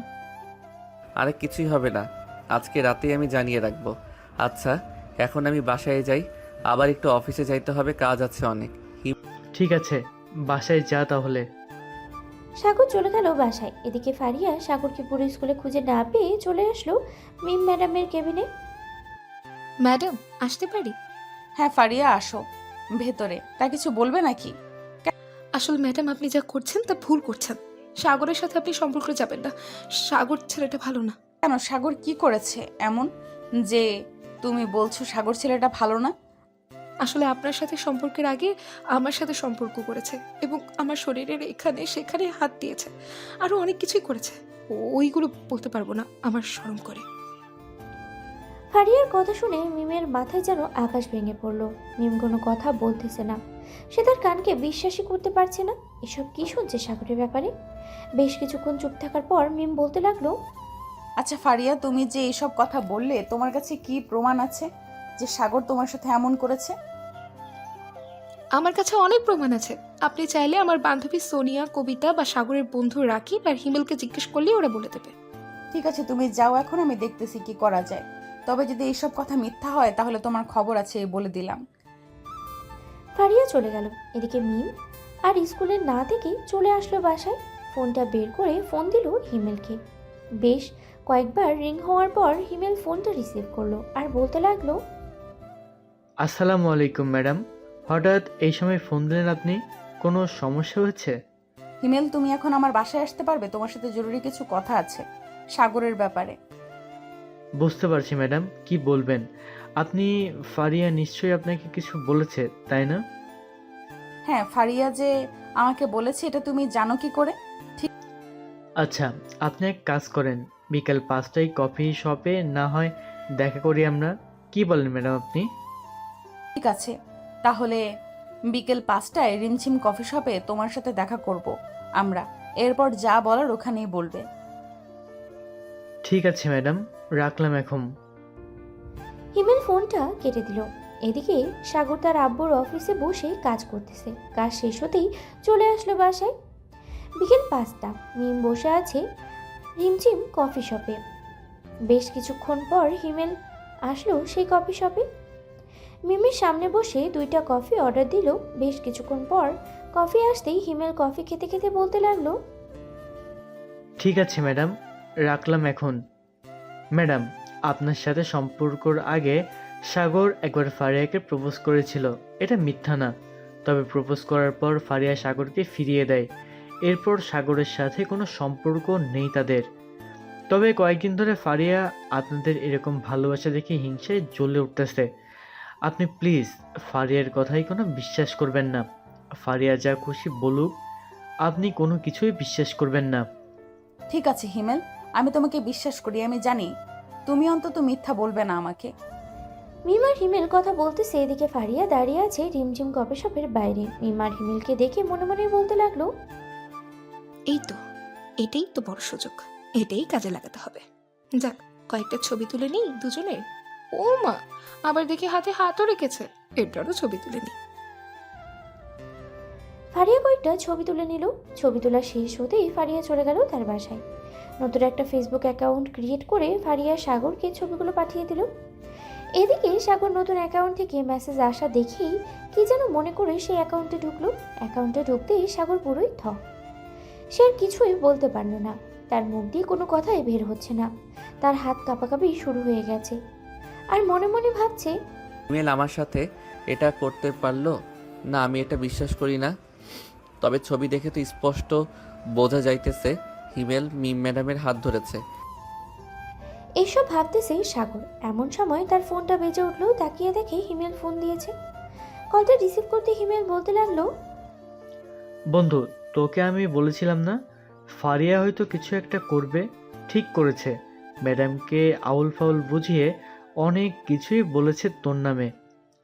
আরে কিছুই হবে না, আজকে রাতেই আমি জানিয়ে রাখবো। আচ্ছা, এখন আমি বাসায় যাই, আবার একটু অফিসে যাইতে হবে, কাজ আছে অনেক। ঠিক আছে, বাসায় যা তাহলে। সাগর চলে গেল বাসায়। এদিকে ফারিয়া সাগরকে পুরো স্কুলে খুঁজে না পেয়ে চলে আসলো মিম ম্যাডামের কেবিনে। ম্যাডাম, আসতে পারি? হ্যাঁ ফারিয়া, আসো ভেতরে। তা কিছু বলবে নাকি? আসলে ম্যাডাম, আপনি যা করছেন তা ভুল করছেন। সাগরের সাথে আপনি সম্পর্কে যাবেন না। সাগর ছেলেটা ভালো না। কেন, সাগর কি করেছে এমন যে তুমি বলছো সাগর ছেলেটা ভালো না? আসলে আপনার সাথে সম্পর্কের আগে আমার সাথে সম্পর্ক করেছে এবং আমার শরীরের এখানে সেখানে হাত দিয়েছে, আরো অনেক কিছুই করেছে। ওইগুলো বলতে পারবো না, আমার শরম করে। ফারিয়ার কথা শুনে মিমের মাথায় যেন আকাশ ভেঙে পড়লো। মিম কোনো কথা বলতেছে না। সে তার কানকে বিশ্বাসই করতে পারছে না। এসব কি শুনছে সাগরের ব্যাপারে? বেশ কিছুক্ষণ চুপ থাকার পর মিম বলতে লাগলো, আচ্ছা ফারিয়া, তুমি যে এইসব কথা বললে, তোমার কাছে কি প্রমাণ আছে যে সাগর তোমার সাথে এমন করেছে? আমার কাছে অনেক প্রমাণ আছে। আপনি চাইলে আমার বান্ধবী সোনিয়া, কবিতা বা সাগরের বন্ধু রাকিব আর হিমেলকে জিজ্ঞেস করলেই ওরা বলে দেবে। ঠিক আছে, তুমি যাও, এখন আমি দেখতেছি কি করা যায়। তবে যদি এইসব কথা মিথ্যা হয় তাহলে তোমার খবর আছে, এই বলে দিলাম। ফারিয়া চলে গেল। এদিকে মিম আর স্কুলে না থেকে চলে আসলো বাসায়। ফোনটা বের করে ফোন দিল হিমেলকে। বেশ কয়েকবার রিং হওয়ার পর হিমেল ফোনটা রিসিভ করলো আর বলতে লাগলো, আসসালামু আলাইকুম ম্যাডাম, হঠাৎ এই সময় ফোন দিলেন আপনি? কোনো সমস্যা হচ্ছে? হিমেল, তুমি এখন আমার বাসায় আসতে পারবে? তোমার সাথে জরুরি কিছু কথা আছে সাগরের ব্যাপারে। বুঝতে পারছি ম্যাডাম, কি বলবেন আপনি? ফারিয়া নিশ্চয়ই আপনাকে কিছু বলেছে, তাই না? হ্যাঁ, ফারিয়া যে আমাকে বলেছে এটা তুমি জানো কি করে? আচ্ছা, আপনি এক কাজ করেন, বিকাল 5টায় কফি শপে না হয় দেখা করি আমরা, কি বলেন ম্যাডাম আপনি? ঠিক আছে, তাহলে বিকেল 5টায় রিমঝিম কফি শপে তোমার সাথে দেখা করব আমরা। এরপর যা বলার ওখানেই বলবে। ঠিক আছে ম্যাডাম, রাখলাম এখন। হিমেল ফোনটা কেটে দিল। এদিকে সাগর তার আব্বুর অফিসে বসে কাজ করতেছে। কাজ শেষ হতেই চলে আসলো বাসায়। বিকেল 5টা। মিম বসে আছে রিমঝিম কফি শপে। বেশ কিছুক্ষণ পর হিমেল আসলো সেই কফি শপে। মিমের সামনে বসে 2টা কফি অর্ডার দিল। বেশ কিছুক্ষণ পর কফি আসতেই হিমেল কফি খেতে খেতে বলতে লাগলো, ঠিক আছে ম্যাডাম, রাখলাম এখন। ম্যাডাম, আপনার সাথে সম্পর্কর আগে সাগর একবার ফারিয়াকে প্রপোজ করেছিল, এটা মিথ্যা না। তবে প্রপোজ করার পর ফারিয়া সাগরকে ফিরিয়ে দেয়। এরপর সাগরের সাথে কোনো সম্পর্ক নেই তাদের। তবে কয়েকদিন ধরে ফারিয়া আপনাদের এরকম ভালোবাসা দেখে হিংসায় জ্বলে উঠতেছে। আপনি প্লিজ ফারিয়ার কথাই কোনো বিশ্বাস করবেন না। ফারিয়া যা খুশি বলুক, আপনি কোনো কিছুই বিশ্বাস করবেন না। ঠিক আছে হিমেল, আমি তোমাকে বিশ্বাস করি। আমি জানি তুমি অন্তত মিথ্যা বলবে না আমাকে। মিম আর হিমেল কথা বলতেছে। এদিকে ফারিয়া দাঁড়িয়ে আছে রিমঝিম কফি শপের বাইরে। মিম আর হিমেলকে দেখে মনে মনে বলতে লাগলো, এই তো, এটাই তো বড় সুযোগ, এটাই কাজে লাগাতে হবে। যাক, কয়েকটা ছবি তুলে নিই দুজনের। ও মা, আবার দেখি হাতে হাতও রেখেছে, এটারও ছবি তুলে নিই। ফারিয়া কয়েকটা ছবি তুলে নিল। ছবি তোলা শেষ হতেই ফারিয়া চলে গেল তার বাসায়। নতুন একটা ফেসবুক অ্যাকাউন্ট ক্রিয়েট করে ফারিয়া সাগরকে ছবিগুলো পাঠিয়ে দিল। এদিকে সাগর নতুন অ্যাকাউন্ট থেকে মেসেজ আসা দেখেই কি যেন মনে করে সেই অ্যাকাউন্টে ঢুকলো। অ্যাকাউন্টে ঢুকতেই সাগর পুরোই থ। সে আর কিছুই বলতে পারল না, তার মুখ দিয়ে কোনো কথাই বের হচ্ছে না, তার হাত কাঁপাকাঁপি শুরু হয়ে গেছে। আর মনে মনে ভাবছে, হিমেল আমার সাথে এটা করতে পারলো না, আমি এটা বিশ্বাস করি না। তবে ছবি দেখে তো স্পষ্ট বোঝা যাইতেছে হিমেল মিম ম্যাডামের হাত ধরেছে। এইসব ভাবতেছে সাগর। এমন সময় তার ফোনটা বেজে উঠলো, তাকিয়ে দেখে হিমেল ফোন দিয়েছে। কলটা রিসিভ করতে হিমেল বলতে লাগলো, বন্ধু, তোকে আমি বলেছিলাম না ফারিয়া হয়তো কিছু একটা করবে। ঠিক করেছে, ম্যাডামকে আউল ফাউল বুঝিয়ে অনেক কিছুই বলেছে তোর নামে।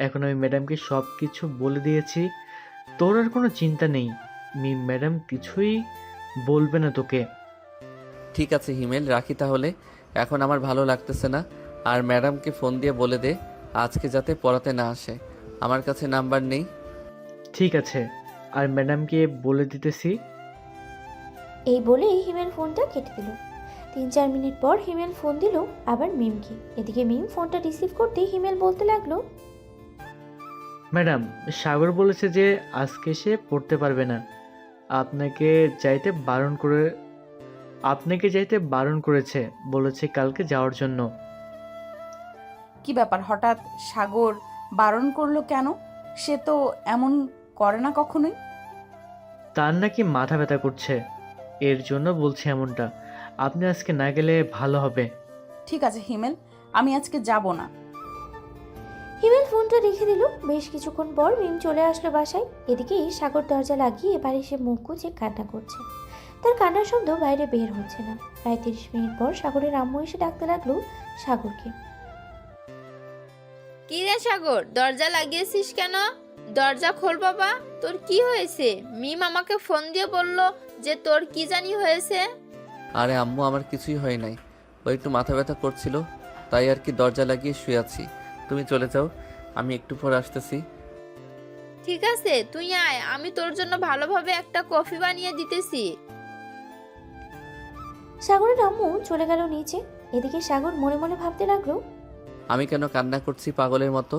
এখন আমি ম্যাডামকে সব কিছু বলে দিয়েছি, তোর আর কোনো চিন্তা নেই। ম্যাডাম কিছুই বলবে না তোকে। ঠিক আছে হিমেল, রাখি তাহলে, এখন আমার ভালো লাগতেছে না। আর ম্যাডামকে ফোন দিয়ে বলে দে আজকে যাতে পড়াতে না আসে, আমার কাছে নাম্বার নেই। ঠিক আছে, আর ম্যাডামকে বলে দিতেছি। এই বলেই হিমেল ফোনটা কেটে দিল। 3-4 মিনিট পর হিমেল ফোন দিল আবার মিমকে। এদিকে মিম ফোনটা রিসিভ করতে হিমেল বলতে লাগলো, ম্যাডাম, সাগর বলেছে যে আজকে সে পড়তে পারবে না। আপনাকে যাইতে বারণ করেছে, বলেছে কালকে যাওয়ার জন্য। কি ব্যাপার, হঠাৎ সাগর বারণ করলো কেন? সে তো এমন করে না কখনোই। তার নাকি মাথা ব্যথা করছে, এর জন্য বলছে এমনটা। আপনি আজকে না গেলে ভালো হবে। ঠিক আছে হিমেল, আমি আজকে যাব না। হিমেল ফোনটা রেখে দিল। বেশ কিছুক্ষণ পর মিম চলে আসলো বাসায়। এদিকেই সাগর দরজা লাগিয়ে এবার এসে মুখ গুজে কান্না করছে। তার কান্নার শব্দ বাইরে বের হচ্ছে না। প্রায় 30 মিনিট পর সাগরের আম্মু এসে ডাকতে লাগলো সাগরকে। কি রে সাগর, দরজা লাগিয়েছিস কেন? দরজা খোল বাবা, তোর কি হয়েছে? মিম আমাকে ফোন দিয়ে বলল যে তোর কি জানি হয়েছে। আরে আম্মু, আমার কিছুই হয় নাই, ওই একটু মাথা ব্যথা করছিল, তাই আর কি দরজা লাগিয়ে শুয়ে আছি। তুমি চলে যাও, আমি একটু পর আসতেছি। ঠিক আছে, তুই আয়, আমি তোর জন্য ভালোভাবে একটা কফি বানিয়ে দিতেছি। সাগরের আম্মু চলে গেল নিচে। এদিকে সাগর মনে মনে ভাবতে লাগলো, আমি কেন কান্না করছি পাগলের মতো?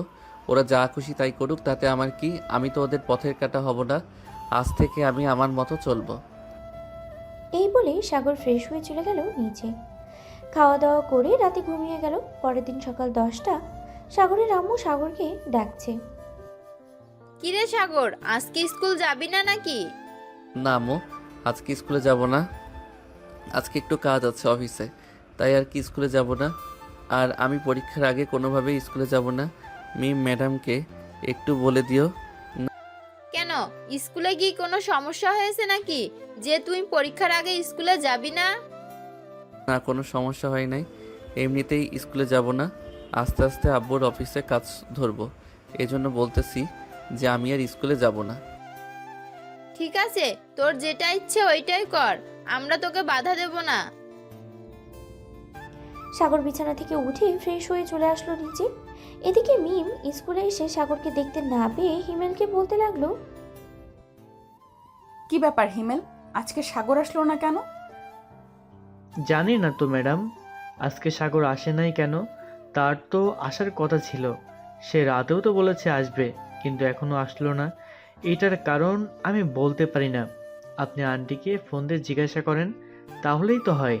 ওরা যা খুশি তাই করুক, তাতে আমার কি? আমি তো ওদের পথের কাটা হব না। আজ থেকে আমি আমার মতো চলবো। এই বলে সাগর ফ্রেশ হয়ে চলে গেল নিচে। খাওয়া দাওয়া করে রাতে ঘুমিয়ে গেল। পরের দিন সকাল 10টা। সাগরের আম্মু সাগরকে ডাকছে। কি রে সাগর, আজকে স্কুল যাবি না নাকি? না আম্মু, আজকে স্কুলে যাব না। আজকে একটু কাজ আছে অফিসে, তাই আর কি স্কুলে যাব না। আর আমি পরীক্ষার আগে কোনোভাবেই স্কুলে যাব না। মিম ম্যাডামকে একটু বলে দিও। কেন, স্কুলে গিয়ে কোনো সমস্যা হয়েছে নাকি যে তুই পরীক্ষার আগে স্কুলে যাবি না? না, কোনো সমস্যা হয় নাই, এমনিতেই স্কুলে যাব না। আস্তে আস্তে আব্বুর অফিসে কাজ ধরবো, এজন্য বলতেছি যে আমি আর স্কুলে যাব না। ঠিক আছে, তোর যেটা ইচ্ছে ওইটাই কর, আমরা তোকে বাধা দেব না। সাগর বিছানা থেকে উঠে ফ্রেশ হয়ে চলে আসলো নিচে। এদিকে মিম স্কুলে এসে সাগরকে দেখতে না পেয়ে হিমেলকে বলতে লাগলো, কি ব্যাপার হিমেল, আজকে সাগর আসলো না কেন? জানি না তো ম্যাডাম, আজকে সাগর আসে নাই কেন। তার তো আসার কথা ছিল, সে রাতেও তো বলেছে আসবে, কিন্তু এখনো আসলো না। এটার কারণ আমি বলতে পারি না। আপনি আন্টিকে ফোন দিয়ে জিজ্ঞাসা করেন, তাহলেই তো হয়।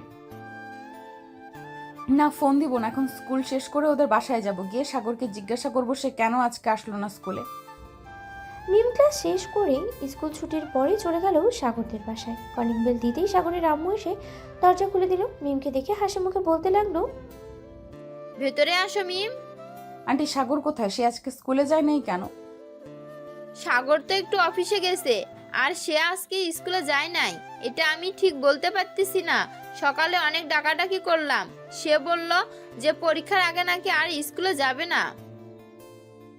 না, ফোন দিব না, এখন স্কুল শেষ করে ওদের বাসায় যাব, গিয়ে সাগরকে জিজ্ঞাসা করবো সে কেন আজকে আসলো না স্কুলে। মিম ক্লাস শেষ করে স্কুল ছুটির পরে চলে গেল সাগরদের বাসায়। কলিং বেল দিতেই সাগরের আম্মু এসে দরজা খুলে দিল। মিমকে দেখে হাসি মুখে বলতে লাগলো, ভেতরে আসো মিম। আন্টি, সাগর কোথায়? সে আজকে স্কুলে যায় নাই কেন? সাগর তো একটু অফিসে গেছে, আর সে আজকে স্কুলে যায় নাই এটা আমি ঠিক বলতে পারতেছি না। সকালে অনেক ডাকাডাকি করলাম, সে বলল যে পরীক্ষার আগে নাকি আর স্কুলে যাবে না।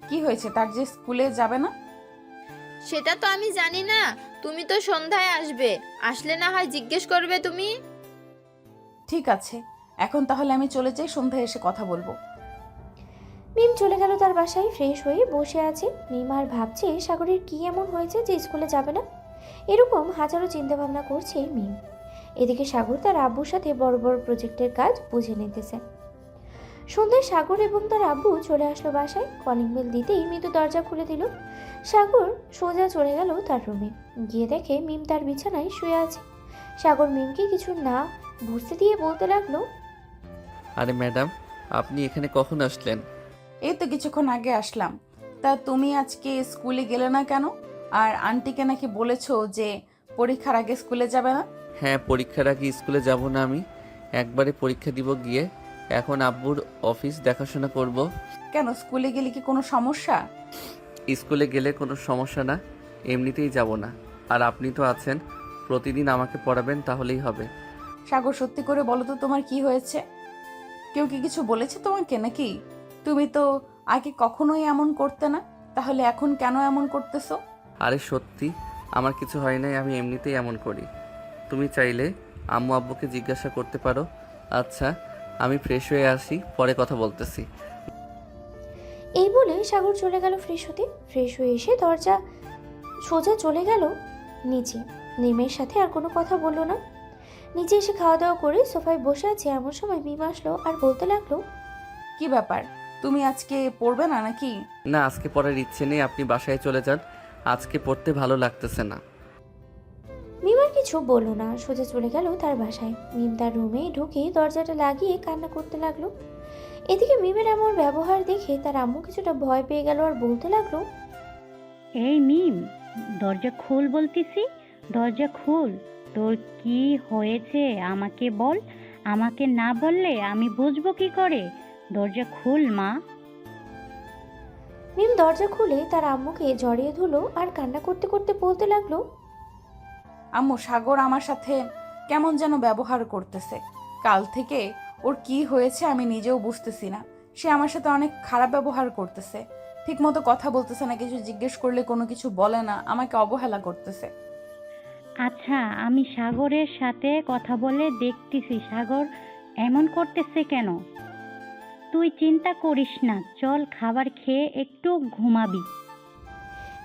কি হয়েছে তার যে স্কুলে যাবে না? সেটা তো আমি জানি না, তুমি তো সন্ধ্যায় আসবে, আসলে না হয় জিজ্ঞেস করবে তুমি। ঠিক আছে, এখন তাহলে আমি চলে যাই, সন্ধ্যায় এসে কথা বলবো। মিম চলে গেল তার বাসায়। ফ্রেশ হয়ে বসে আছে মিম, আর ভাবছে সাগরের কি এমন হয়েছে যে স্কুলে যাবে না। এরকম হাজারো চিন্তা ভাবনা করছে মিম। এদিকে সাগর তার আব্বুর সাথে বড় বড় প্রজেক্টের কাজ বুঝে নিতেছে। সন্ধ্যায় সাগর এবং তার আব্বু চলে আসলো বাসায়। কলিং বেল দিতেই মৃদু দরজা খুলে দিল। সাগর সোজা চলে গেল তার রুমে। গিয়ে দেখে মিম তার বিছানায় শুয়ে আছে। সাগর মিমকে কিছু না বুঝতে দিয়ে বলতে লাগলো, আরে ম্যাডাম, আপনি এখানে কখন আসলেন? এই তো কিছুক্ষণ আগে আসলাম। তা তুমি আজকে স্কুলে গেলে না কেন? আর আন্টিকে নাকি বলেছো যে পরীক্ষার আগে স্কুলে যাবে না? হ্যাঁ, পরীক্ষার আগে স্কুলে যাব না আমি। একবারে পরীক্ষা দিব গিয়ে। এখন আব্বুর অফিস দেখাশোনা করব। কেন, স্কুলে গেলে কি কোনো সমস্যা? স্কুলে গেলে কোনো সমস্যা না, এমনিতেই যাব না। আর আপনি তো আছেন, প্রতিদিন আমাকে পড়াবেন, তাহলেই হবে। সাগর, সত্যি করে বলো তো তোমার কি হয়েছে? কেউ কি কিছু বলেছে তোমাকে নাকি? তুমি তো আগে কখনোই এমন করতে না, তাহলে এখন কেন এমন করতেছো? আরে সত্যি আমার কিছু হয় নাই, আমি এমনিতেই এমন করি। তুমি চাইলে আম্মু আব্বুকে জিজ্ঞাসা করতে পারো। আচ্ছা, আমি ফ্রেশ হয়ে আসি, পরে কথা বলতেছি। এই বলে সাগর চলে গেল ফ্রেশ হতে। ফ্রেশ হয়ে এসে দরজা সোজা চলে গেল নিচে। মিমের সাথে আর কোনো কথা বললো না। নিচে এসে খাওয়া দাওয়া করে সোফায় বসে আছে, এমন সময় মিম আসলো আর বলতে লাগলো, কি ব্যাপার, তুমি আজকে পড়বে না নাকি? না, আজকে পড়ার ইচ্ছে নেই, আপনি বাসায় চলে যান। আজকে পড়তে ভালো লাগতেছে না। মিম আর কিছু বললো না, সোজা চলে গেল তার বাসায়। মিম তার রুমে ঢুকে দরজাটা লাগিয়ে কান্না করতে লাগলো। এদিকে মিমের এমন ব্যবহার দেখে তার আম্মু কিছুটা ভয় পেয়ে গেল আর বলতে লাগলো, এই মিম, দরজা খোল বলতেছি, দরজা খোল। তোর কি হয়েছে আমাকে বল। আমাকে না বললে আমি বুঝবো কি করে? দরজা খোল মা। মিম দরজা খুলে তার আম্মুকে জড়িয়ে ধরলো আর কান্না করতে করতে বলতে লাগলো, আম্মু, সাগর আমার সাথে কেমন যেন ব্যবহার করতেছে। কাল থেকে ওর কি হয়েছে আমি নিজেও বুঝতেছি না। সে আমার সাথে অনেক খারাপ ব্যবহার করতেছে, ঠিক মতো কথা বলতেছে না, কিছু জিজ্ঞেস করলে কোনো কিছু বলে না, আমাকে অবহেলা করতেছে। আচ্ছা, আমি সাগরের সাথে কথা বলে দেখতেছি সাগর এমন করতেছে কেন। তুই চিন্তা করিস না, চল খাবার খেয়ে একটু ঘুমাবি।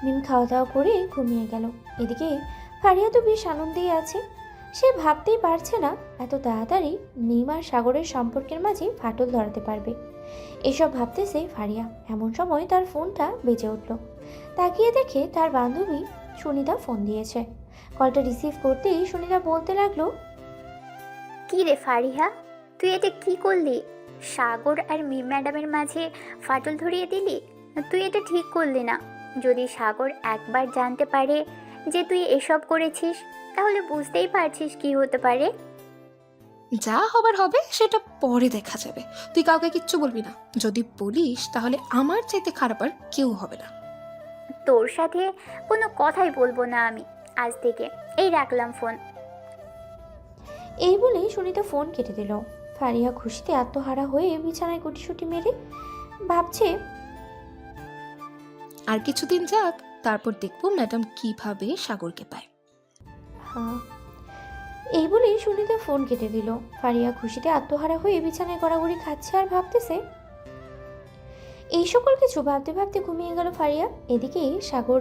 মিম খাওয়া দাওয়া করে ঘুমিয়ে গেল। এদিকে ফারিয়া তো বেশ আনন্দেই আছে। সে ভাবতেই পারছে না এত তাড়াতাড়ি মিম আর সাগরের সম্পর্কের মাঝে ফাটল ধরাতে পারবে। এসব ভাবতেছে ফারিয়া। এমন সময় তার ফোনটা বেজে উঠল। তাকিয়ে দেখে তার বান্ধবী সুনিতা ফোন দিয়েছে। কলটা রিসিভ করতেই সুনিতা বলতে লাগলো, কি রে ফারিহা, তুই এটা কি করলি? সাগর আর মিম ম্যাডামের মাঝে ফাটল ধরিয়ে দিলি। তুই এটা ঠিক করলি না। যদি সাগর একবার জানতে পারে যে তুই এসব করেছিস, তাহলে বুঝতেই পারছিস কি হতে পারে। যা হবার হবে সেটা পরে দেখা যাবে। তুই কাউকে কিচ্ছু বলবি না। যদি বলিস তাহলে আমার চাইতে খারাপ আর কেউ হবে না। তোর সাথে কোনো কথাই বলবো না আমি আজ থেকে। এই রাখলাম ফোন। এই বলে সুনিতা ফোন কেটে দিল। ফারিয়া খুশিতে আত্মহারা হয়ে বিছানায় গুটিসুটি মেরে ভাবছে, আর কিছুদিন যাক, তারপর দেখবো ম্যাডাম কিভাবে সাগরকে পায়। হ্যাঁ। এই বলে সুনিতা ফোন কেটে দিল। ফারিয়া খুশিতে আত্মহারা হয়ে বিছানায় গড়াগড়ি খাচ্ছে আর ভাবতেছে। এই সকল কিছু ভাবতে ভাবতে ঘুমিয়ে গেল ফারিয়া। এদিকে সাগর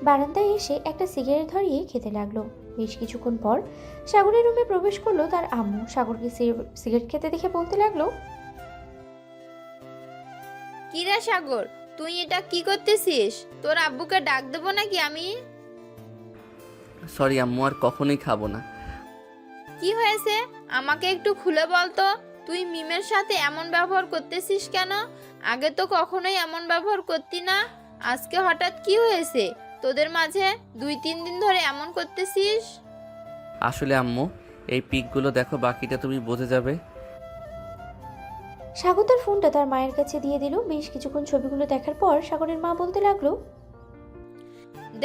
বারান্দায় এসে একটা সিগারেট ধরিয়ে খেতে লাগলো। বেশ কিছুক্ষণ পর সাগরের রুমে প্রবেশ করলো তার আম্মু। সাগরকে সিগারেট খেতে দেখে বলতে লাগলো, কিরে সাগর, তুই এটা কি করতেছিস? তোর আব্বুকে ডাক দেবো নাকি আমি? সরি আম্মু, আর কখনোই খাবো না। কি হয়েছে আমাকে একটু খুলে বল তো। তুই মিমের সাথে এমন ব্যবহার করতেছিস কেন? আগে তো কখনোই এমন ব্যবহার করতি না, আজকে হঠাৎ কি হয়েছে তোদের মাঝে? 2-3 দিন ধরে এমন করতেছিস। আসলে আম্মু, এই পিকগুলো দেখো, বাকিটা তুমি বুঝে যাবে। সাগর তার ফোনটা তার মায়ের কাছে দিয়ে দিল। বেশ কিছুক্ষণ ছবিগুলো দেখার পর সাগরের মা বলতে লাগলো,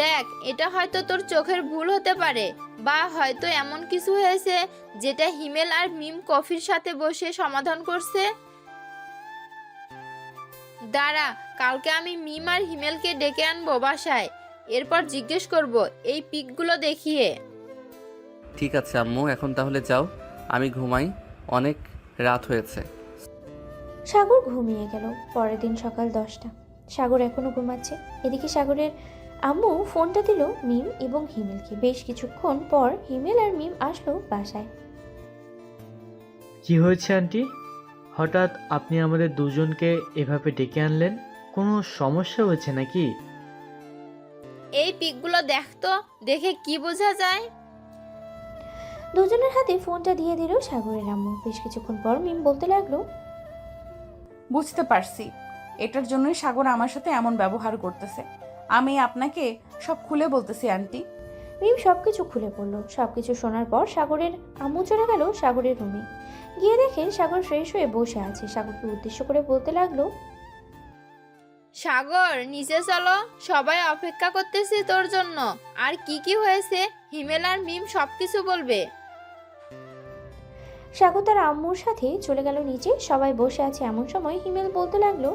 দেখ, এটা হয়তো তোর চোখের ভুল হতে পারে, বা হয়তো এমন কিছু হয়েছে যেটা হিমেল আর মিম কফির সাথে বসে সমাধান করছে। দাঁড়া, কালকে আমি মিম আর হিমেলকে ডেকে আনবো বাসায়, এরপর জিজ্ঞেস করব এই পিকগুলো দেখিয়ে। ঠিক আছে আম্মু, এখন তাহলে যাও, আমি ঘুমাই, অনেক রাত হয়েছে। সাগর ঘুমিয়ে গেল। পরের দিন সকাল 10টা। সাগর এখনো ঘুমাচ্ছে। এদিকে সাগরের আম্মু ফোনটা দিল মিম এবং হিমেলকে। বেশ কিছুক্ষণ পর হিমেল আর মিম আসলো বাসায়। কি হয়েছে আন্টি? হঠাৎ আপনি আমাদের দুজনকে এভাবে ডেকে আনলেন? কোনো সমস্যা হয়েছে নাকি? এই পিকগুলো দেখ তো, দেখে কি বোঝা যায়? দুজনের হাতে ফোনটা দিয়ে দিল সাগরের আম্মু। বেশ কিছুক্ষণ পর মিম বলতে লাগলো, বুঝতে পারছি, এটার জন্যই সাগর আমার সাথে এমন ব্যবহার করতেছে। আমি আপনাকে সব খুলে বলতেছি আন্টি। মিম সবকিছু খুলে পড়ল। সবকিছু শোনার পর সাগরের আম্মু চলে গেল সাগরের রুমে। গিয়ে দেখে সাগর ফ্রেশ হয়ে বসে আছে। সাগরকে উদ্দেশ্য করে বলতে লাগলো, সাগর নিচে চলো, সবাই অপেক্ষা করতেছি তোর জন্য। আর কি কি হয়েছে হিমেল আর মিম সবকিছু বলবে। সাগর তার আম্মুর সাথে চলে গেল নিচে। সবাই বসে আছে এমন সময় হিমেল বলতে লাগলো,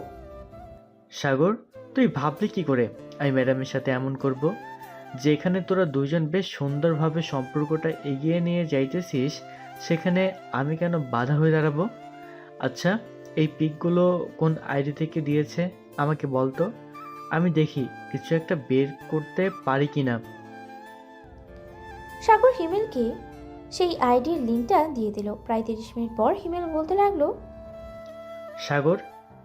সাগর, তুই ভাবলি কি করে আমি ম্যাডামের সাথে এমন করব? যেখানে তোরা দুজন বেশ সুন্দরভাবে সম্পর্কটা এগিয়ে নিয়ে যাইতেছিস, সেখানে আমি কেন বাধা হয়ে দাঁড়াবো? আচ্ছা, এই পিকগুলো কোন আইডি থেকে দিয়েছে আমাকে বলতো, আমি দেখি কিছু একটা বের করতে পারি কিনা। সাগর হিমেলকে সেই আইডির লিঙ্কটা দিয়ে দিল। প্রায় 30 মিনিট পর হিমেল বলতে লাগলো, সাগর,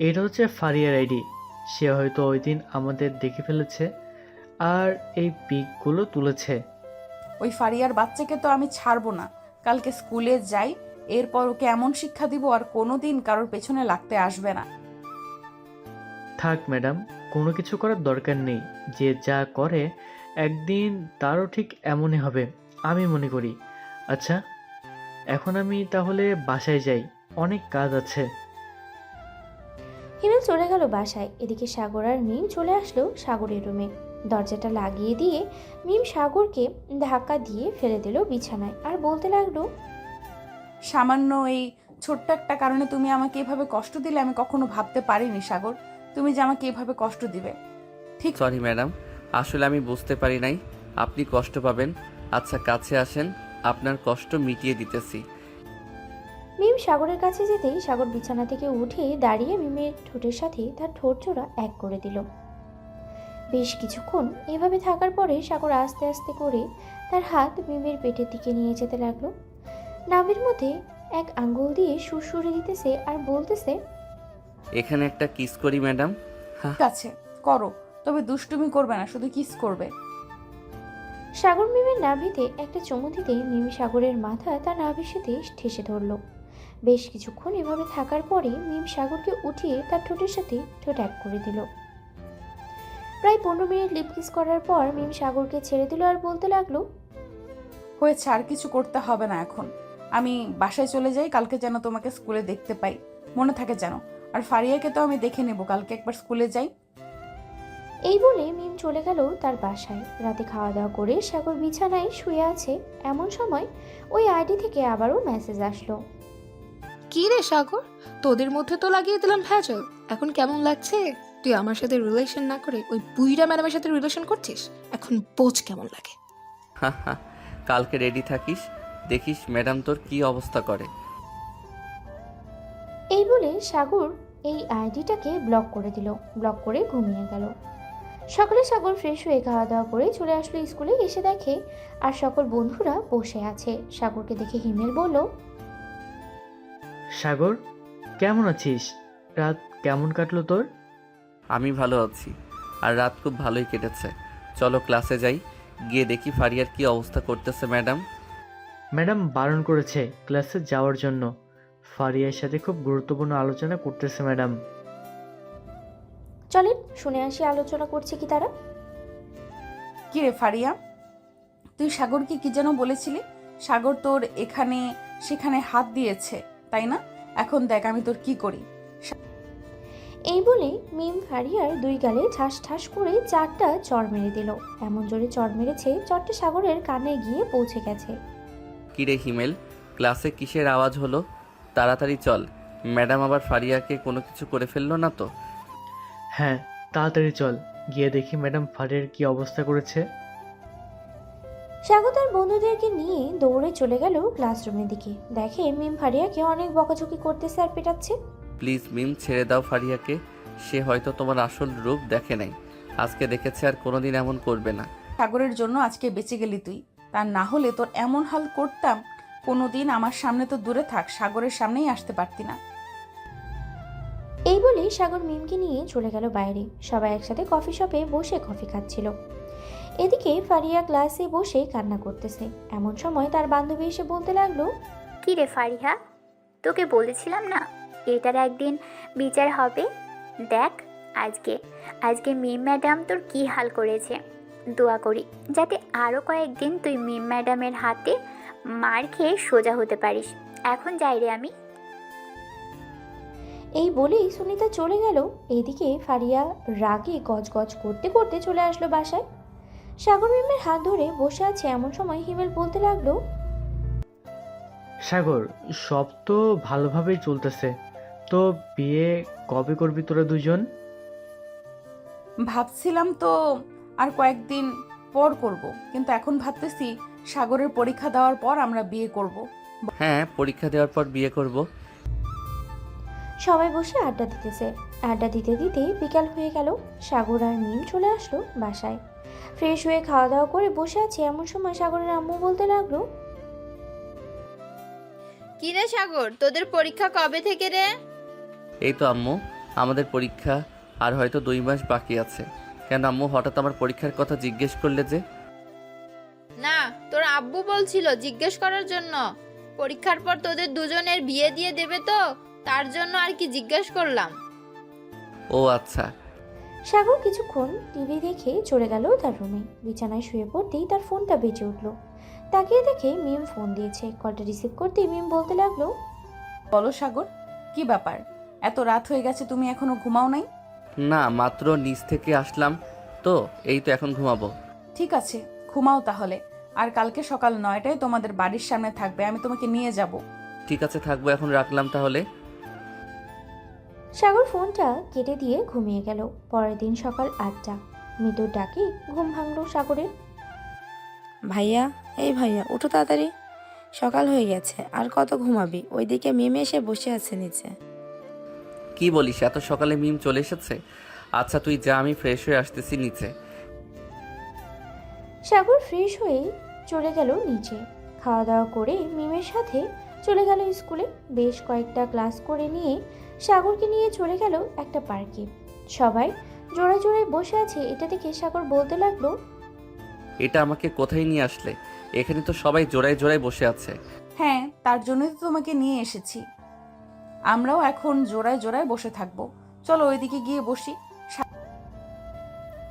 এটা হচ্ছে ফারিয়ার আইডি। সে হয়তো ওই দিন আমাদের দেখে ফেলেছে আর এই পিকগুলো তুলেছে। ওই ফারিয়ার বাচ্চাকে তো আমি ছাড়বো না। কালকে স্কুলে যাই, এরপর ওকে এমন শিক্ষা দিব আর কোনোদিন কারোর পেছনে লাগতে আসবে না। থাক ম্যাডাম, কোনো কিছু করার দরকার নেই। যে যা করে একদিন তারও ঠিক এমনই হবে আমি মনে করি। আচ্ছা, এখন আমি তাহলে বাসায় যাই, অনেক কাজ আছে। হিমেল চলে গেল বাসায়। এদিকে সাগর আর মিম চলে আসলো সাগরের রুমে। দরজাটা লাগিয়ে দিয়ে মিম সাগরকে ধাক্কা দিয়ে ফেলে দিল বিছানায় আর বলতে লাগলো, সামান্য এই ছোট্ট একটা কারণে তুমি আমাকে এভাবে কষ্ট দিলে আমি কখনো ভাবতে পারিনি সাগর, তুমি যে আমাকে এভাবে কষ্ট দিবে। ঠিক সরি ম্যাডাম, আসলে আমি বুঝতে পারি নাই আপনি কষ্ট পাবেন। আচ্ছা কাছে আসেন, আপনার কষ্ট মিটিয়ে দিতেছি। মিম সাগরের কাছে যেতেই সাগর বিছানা থেকে উঠে দাঁড়িয়ে মিমের ঠোঁটের সাথে তার ঠোঁট জোড়া এক করে দিল। বেশ কিছুক্ষণ এভাবে থাকার পরে সাগর আস্তে আস্তে করে তার হাত মিমের পেটের দিকে নিয়ে যেতে লাগলো। নাভির মধ্যে এক আঙ্গুল দিয়ে সুরসুরে দিতেছে আর বলতেছে, এখানে একটা কিস করি ম্যাডাম। আছে, করো, তবে দুষ্টুমি করবে না, শুধু কিস করবে। সাগর মিমের নাভিতে একটা চুমু দিতে মিম সাগরের মাথা তার নাভির সাথে ঠেসে ধরল। বেশ কিছুক্ষণ এভাবে থাকার পরে মিম সাগরকে উঠিয়ে তার ঠোঁটের সাথে ঠোঁট এক করে দিল। প্রায় 15 মিনিট লিপ কিস করার পর মিম সাগরকে ছেড়ে দিল আর বলতে লাগলো, হয়েছে, আর কিছু করতে হবে না এখন। আমি বাসায় চলে যাই, কালকে যেন তোমাকে স্কুলে দেখতে পাই, মনে থাকে যেন। আর ফারিয়াকে তো আমি দেখে নেব, কালকে একবার স্কুলে যাই। এই বলে মিম চলে গেল তার বাসায়। রাতে খাওয়া দাওয়া করে সাগর বিছানায় শুয়ে আছে এমন সময় ওই আইডি থেকে আবারও মেসেজ আসলো। কি রে সাগর, তোদের মধ্যে তো লাগিয়ে দিলাম ভেজাল, এখন কেমন লাগছে? তুই আমার সাথে রিলেশন না করে ওই বুইড়া ম্যাডামের সাথে রিলেশন করছিস, এখন বোঝ কেমন লাগে। কালকে রেডি থাকিস, দেখিস ম্যাডাম তোর কি অবস্থা করে। এই বলে সাগর এই আইডিটাকে ব্লক করে দিল। ব্লক করে ঘুমিয়ে গেল। সকালে সাগর ফ্রেশ হয়ে খাওয়া দাওয়া করে চলে আসলো স্কুলে। এসে দেখে আর সকল বন্ধুরা বসে আছে। সাগরকে দেখে হিমেল বলল, সাগর, কেমন আছিস? রাত কেমন কাটলো তোর? আমি ভালো আছি, আর রাত খুব ভালোই কেটেছে। চলো ক্লাসে যাই, গিয়ে দেখি ফারিয়ার কি অবস্থা করতেছে ম্যাডাম। ম্যাডাম বারণ করেছে ক্লাসে যাওয়ার জন্য। ফারিয়ার সাথে খুব গুরুত্বপূর্ণ আলোচনা করতেছে ম্যাডাম। চলেন শুনে আসি আলোচনা করছে কি তারা। কি রে ফারিয়া, তুই সাগরকে কি যেন বলেছিলি? সাগর তোর এখানে সেখানে হাত দিয়েছে, তাই না? এখন দেখ আমি তোর কি করি। এই বলে মিম ফারিয়ার 2 গালে ঠাস ঠাস করে 4টা চড় মেরে দিল। এমন জোরে চড় মেরেছে চড়টা সাগরের কানে গিয়ে পৌঁছে গেছে। কিরে হিমেল, ক্লাসে কিসের আওয়াজ হলো? তাড়াতাড়ি চল, ম্যাডাম আবার ফারিয়াকে কোনো কিছু করে ফেললো না তো? হ্যাঁ, তাড়াতাড়ি চল, গিয়ে দেখি ম্যাডাম ফারিয়ার কি অবস্থা করেছে। সাগর তার বন্ধুদেরকে নিয়ে দৌড়ে চলে গেল ক্লাসরুমের দিকে। দেখে মিম ফারিয়াকে অনেক বকাঝকি করতেছে আর পেটাচ্ছে। প্লিজ মিম, ছেড়ে দাও ফারিয়াকে। সে হয়তো তোমার আসল রূপ দেখে নাই, আজকে দেখেছে, আর কোনোদিন এমন করবে না। সাগরের জন্য আজকে বেঁচে গেলি তুই, তা না হলে তোর এমন হাল করতাম, কোনোদিন আমার সামনে তো দূরে থাক, সাগরের সামনেই আসতে পারতি না। এই বলেই সাগর মিমকে নিয়ে চলে গেল বাইরে। সবাই একসাথে কফি শপে বসে কফি খাচ্ছিল। এদিকে ফারিয়া ক্লাসে বসে কান্না করতেছে। এমন সময় তার বান্ধবী এসে বলতে লাগলো, কি রে ফারিহা, তোকে বলেছিলাম না এটার একদিন বিচার হবে। দেখ আজকে আজকে মিম ম্যাডাম তোর কি হাল করেছে। দোয়া করি যাতে আরও কয়েকদিন তুই মিম ম্যাডামের হাতে মার খেয়ে সোজা হতে পারিস। এখন যাই রে আমি। এই বলেই সুনিতা চলে গেল। এইদিকে ফারিয়া রাগে গজগজ করতে করতে চলে আসলো বাসায়। সাগর মিমের হাত ধরে বসে আছে। এমন সময় হিমেল বলতে লাগলো, সাগর, সব তো ভালোভাবেই চলতেছে, তো বিয়ে কবে করবি তোরা দুজন? ভাবছিলাম তো আর কয়েকদিন পর করব, কিন্তু এখন ভাবতেছি সাগরের পরীক্ষা দেওয়ার পর আমরা বিয়ে করব। হ্যাঁ, পরীক্ষা দেওয়ার পর বিয়ে করব। সবাই বসে আড্ডা দিতেছে। আড্ডা দিতে দিতে বিকাল হয়ে গেল। সাগর আর মিম চলে আসলো বাসায়। ফ্রেশ হয়ে খাওয়া দাওয়া করে বসে আছে। এমন সময় সাগরের আম্মু বলতে লাগলো, কি রে সাগর, তোদের পরীক্ষা কবে থেকে রে? এই তো আম্মু, আমাদের পরীক্ষা আর হয়তো 2 মাস বাকি আছে। কেন আম্মু হঠাৎ আমার পরীক্ষার কথা জিজ্ঞেস করলে যে? না, তোর আব্বু বলছিল জিজ্ঞেস করার জন্য। পরীক্ষার পর তোদের দুজনের বিয়ে দিয়ে দেবে তো, তার জন্য আর কি জিজ্ঞেস করলাম। ও আচ্ছা। সাগর কিছুক্ষণ টিভি দেখে চলে গেল তার রুমে। বিছানায় শুয়ে পড়তেই তার ফোনটা বেজে উঠলো। তাকিয়ে দেখে মিম ফোন দিয়েছে। কলটা রিসিভ করতেই মিম বলতে লাগলো, বলো সাগর, কি ব্যাপার? এত রাত হয়ে গেছে, তুমি এখনো ঘুমাও নাই? না, মাত্র নিচ থেকে আসলাম তো, এই তো এখন ঘুমাবো। ঠিক আছে, ঘুমাও তাহলে। আর কালকে সকাল 9টায় তোমাদের বাড়ির সামনে থাকবে, আমি তোমাকে নিয়ে যাব। ঠিক আছে, থাকবো, এখন রাখলাম তাহলে। সাগর ফোনটা কেটে দিয়ে ঘুমিয়ে গেল। পরের দিন সকাল 8টা। মৃদুর ডাকে ঘুম ভাঙলো সাগরের। ভাইয়া, এই ভাইয়া, উঠো তাড়াতাড়ি, সকাল হয়ে গেছে, আর কত ঘুমাবি? ওইদিকে মিমে এসে বসে আছে নিচে। কি বলিস, এত সকালে মিম চলে এসেছে? আচ্ছা তুই যা, আমি ফ্রেশ হয়ে আসতেছি নিচে। সাগর ফ্রেশ হয়ে চলে গেল নিচে। খাওয়া দাওয়া করে মিমের সাথে চলে গেল স্কুলে। বেশ কয়েকটা ক্লাস করে নিয়ে সাগরকে নিয়ে চলে গেল একটা পার্কে। সবাই জোড়ায় জোড়ায় বসে আছে। এটা দেখে সাগর বলতে লাগলো, এটা আমাকে কোথায় নিয়ে আসলে? এখানে তো সবাই জোড়ায় জোড়ায় বসে আছে। হ্যাঁ, তার জন্যই তো তোমাকে নিয়ে এসেছি। আমরাও এখন জোড়ায় জোড়ায় বসে থাকবো। চলো ওইদিকে গিয়ে বসি।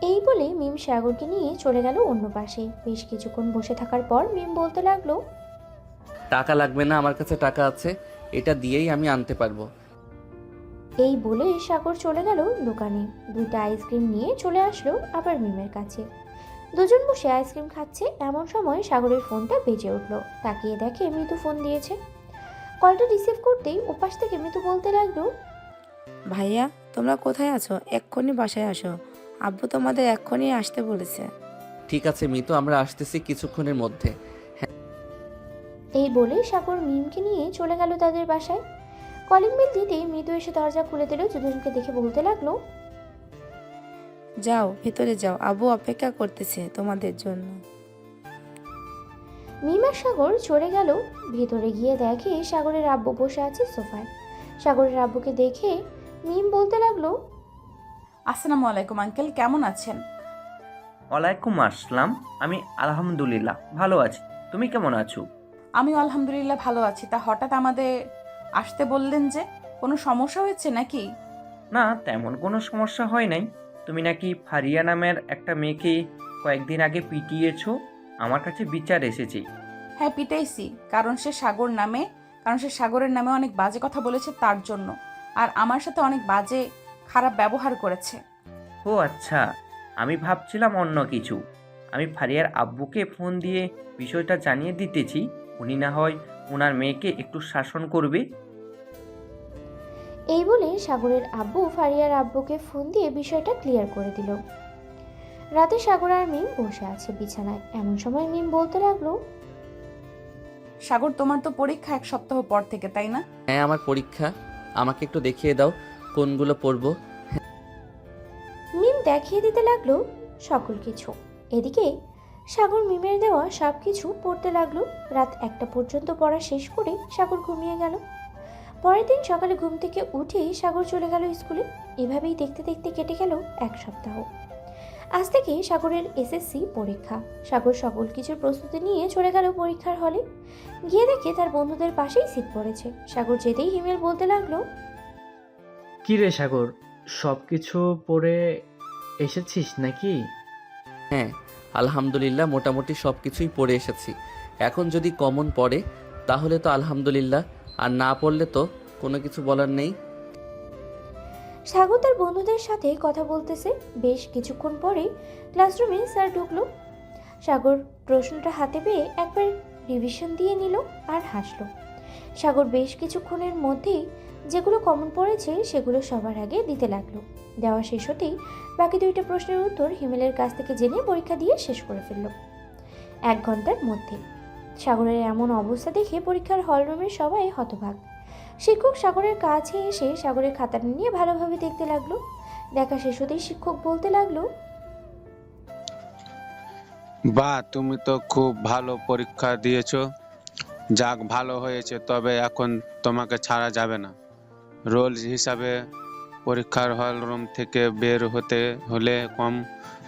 এই বলে মিম সাগরকে নিয়ে চলে গেল অন্য পাশে। বেশ কিছুক্ষণ বসে থাকার পর মিম বলতে লাগলো, টাকা লাগবে না, আমার কাছে টাকা আছে, এটা দিয়েই আমি আনতে পারবো। এই বলে সাগর চলে গেল দোকানে। 2টা আইসক্রিম নিয়ে চলে আসলো আবার মিমের কাছে। দুজন বসে আইসক্রিম খাচ্ছে। এমন সময় সাগরের ফোনটা বেজে উঠলো। তাকিয়ে দেখে মিতু ফোন দিয়েছে। কলটা রিসিভ করতেই ওপাশ থেকে মিতু বলতে লাগলো, ভাইয়া, তোমরা কোথায় আছো? এক্ষুনি বাসায় আসো, আব্বু তোমাদের এক্ষুনি আসতে বলেছে। ঠিক আছে মিতু, আমরা আসতেছি কিছুক্ষণের মধ্যে। এই বলে সাগর মিমকে নিয়ে চলে গেল তাদের বাসায়। কলিং বেল দিতেই মৃদু এসে দরজা খুলে দিল। দুজনকে দেখে বলতে লাগলো, যাও, ভেতরে যাও, আব্বু অপেক্ষা করতেছে তোমাদের জন্য। মিম আর সাগর চলে গেল। ভেতরে গিয়ে দেখে সাগরের আব্বু বসে আছে সোফায়। সাগরের আব্বুকে দেখে মিম বলতে লাগলো, আসসালামু আলাইকুম আঙ্কেল, কেমন আছেন? ওয়ালাইকুম আসসালাম। আমি আলহামদুলিল্লাহ ভালো আছি, তুমি কেমন আছো? আমি আলহামদুলিল্লাহ ভালো আছি। তা হঠাৎ আমাদের আসতে বললেন যে, কোনো সমস্যা হয়েছে নাকি? না, তেমন কোনো সমস্যা হয় নাই। তুমি নাকি ফারিয়া নামের একটা মেয়েকে কয়েকদিন আগে পিটিয়েছো, আমার কাছে বিচার এসেছে। হ্যাঁ, পিটাইছি, কারণ সে সাগরের নামে অনেক বাজে কথা বলেছে তার জন্য, আর আমার সাথে অনেক বাজে খারাপ ব্যবহার করেছে। ও আচ্ছা, আমি ভাবছিলাম অন্য কিছু। আমি ফারিয়ার আব্বুকে ফোন দিয়ে বিষয়টা জানিয়ে দিতেছি, উনি না হয় ওনার মেয়েকে একটু শাসন করবে। এই বলে সাগরের আব্বু ফারিয়ার আব্বুকে ফোন দিয়ে বিষয়টা ক্লিয়ার করে দিল। রাতে সাগর আর মিম বসে আছে বিছানায়। এমন সময় মিম বলতে লাগলো, সাগর, তোমার তো পরীক্ষা 1 সপ্তাহ পর থেকে, তাই না? হ্যাঁ, আমার পরীক্ষা, আমাকে একটু দেখিয়ে দাও কোনগুলো পড়বো। মিম দেখিয়ে দিতে লাগলো সকল কিছু। এদিকে সাগর মিমের দেওয়া সব কিছু পড়তে লাগলো। রাত 1টা পর্যন্ত পড়া শেষ করে সাগর ঘুমিয়ে গেল। পরের দিন সকালে ঘুম থেকে উঠেই সাগর চলে গেল স্কুলে। এভাবেই দেখতে দেখতে কেটে গেল এক সপ্তাহ। আজ থেকে সাগরের এসএসসি পরীক্ষা। সাগর সকল কিছুর প্রস্তুতি নিয়ে চলে গেল পরীক্ষার হলে। গিয়ে দেখে তার বন্ধুদের পাশেই সিট পড়েছে। সাগর যেতেই হিমেল বলতে লাগলো, কি রে সাগর, সব কিছু পড়ে এসেছিস নাকি? হ্যাঁ, আলহামদুলিল্লাহ মোটামুটি সব কিছুই পড়ে এসেছি। এখন যদি কমন পড়ে তাহলে তো আলহামদুলিল্লাহ, আর না পড়লে তো কোনো কিছু বলার নেই। সাগর তার বন্ধুদের সাথে কথা বলতেছে। বেশ কিছুক্ষণ পরে ক্লাসরুমে স্যার ঢুকলো। সাগর প্রশ্নটা হাতে পেয়ে একবার রিভিশন দিয়ে নিল আর হাসলো। সাগর বেশ কিছুক্ষণের মধ্যেই যেগুলো কমন পড়েছে সেগুলো সবার আগে দিতে লাগলো। দেওয়া শেষ হতেই বাকি 2টা প্রশ্নের উত্তর হিমেলের কাছ থেকে জেনে পরীক্ষা দিয়ে শেষ করে ফেলল 1 ঘন্টার মধ্যে। সাগরের এমন অবস্থা দেখে পরীক্ষার হলরুমের সবাই হতবাক। শিক্ষক সাগরের কাছে এসে সাগরের খাতাটা নিয়ে ভালোভাবে দেখতে লাগলো। দেখা শেষ হতেই শিক্ষক বলতে লাগলো, বাহ, তুমি তো খুব ভালো পরীক্ষা দিয়েছো। যাক, ভালো হয়েছে। তবে এখন তোমাকে ছাড়া যাবে না। রোল হিসাবে পরীক্ষার হল রুম থেকে বের হতে হলে কম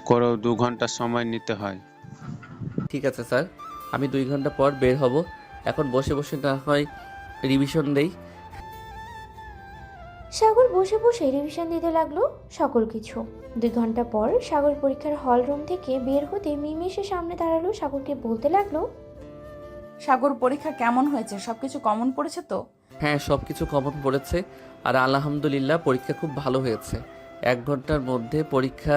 করেও 2 ঘন্টা সময় নিতে হয়। ঠিক আছে স্যার, আমি 2 ঘন্টা পর বের হব। এখন বসে বসে না হয় রিভিশন দেই। সাগর বসে বসে রিভিশন দিতে লাগলো সকল কিছু। 2 ঘন্টা পর সাগর পরীক্ষার হল রুম থেকে বের হতে মিমি এসে সামনে দাঁড়ালো। সাগরকে বলতে লাগলো, সাগর পরীক্ষা কেমন হয়েছে? সবকিছু কমন পড়েছে তো? হ্যাঁ, সব কিছু কমন পড়েছে আর আলহামদুলিল্লাহ পরীক্ষা খুব ভালো হয়েছে। 1 ঘন্টার মধ্যে পরীক্ষা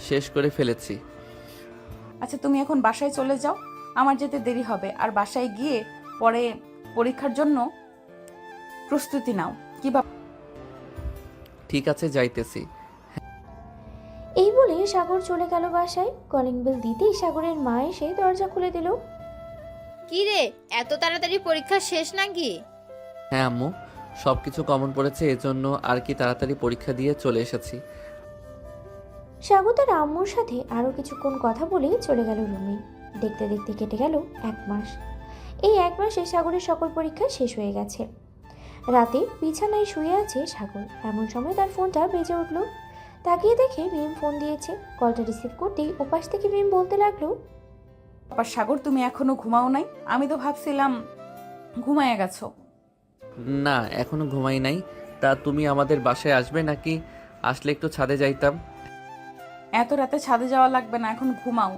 শেষ করে ফেলেছি। আচ্ছা, তুমি এখন বাসায় চলে যাও, আমার যেতে দেরি হবে। আর বাসায় গিয়ে পরে পরীক্ষার জন্য প্রস্তুতি নাও। কি ঠিক আছে, যাইতেছি। এই বলে সাগর চলে গেল বাসায়। কলিং বেল দিতেই সাগরের মা এসে দরজা খুলে দিল। কি রে, এত তাড়াতাড়ি পরীক্ষা শেষ নাকি? হ্যাঁ আম্মু, সব কিছু কমন পড়েছে, এজন্য আর কি তাড়াতাড়ি পরীক্ষা দিয়ে চলে এসেছি। সাগর তার আম্মুর সাথে আরো কিছুক্ষণ কথা বলে চলে গেল রুমে। দেখতে দেখতে কেটে গেল 1 মাস। এই 1 মাসে সাগরের সকল পরীক্ষা শেষ হয়ে গেছে। রাতে বিছানায় শুয়ে আছে সাগর। এমন সময় তার ফোনটা বেজে উঠল। তাকিয়ে দেখে মিম ফোন দিয়েছে। কলটা রিসিভ করতেই ওপাশ থেকে মিম বলতে লাগলো, সাগর, তুমি এখনো ঘুমাও নাই? আমি তো ভাবছিলাম ঘুমায়া গেছো। না, এখনো ঘুমাই নাই। তা তুমি আমাদের বাসায় আসবে নাকি? আসলে একটু ছাদে যাইতাম। এত রাতে ছাদে যাওয়া লাগবে না, এখন ঘুমাও।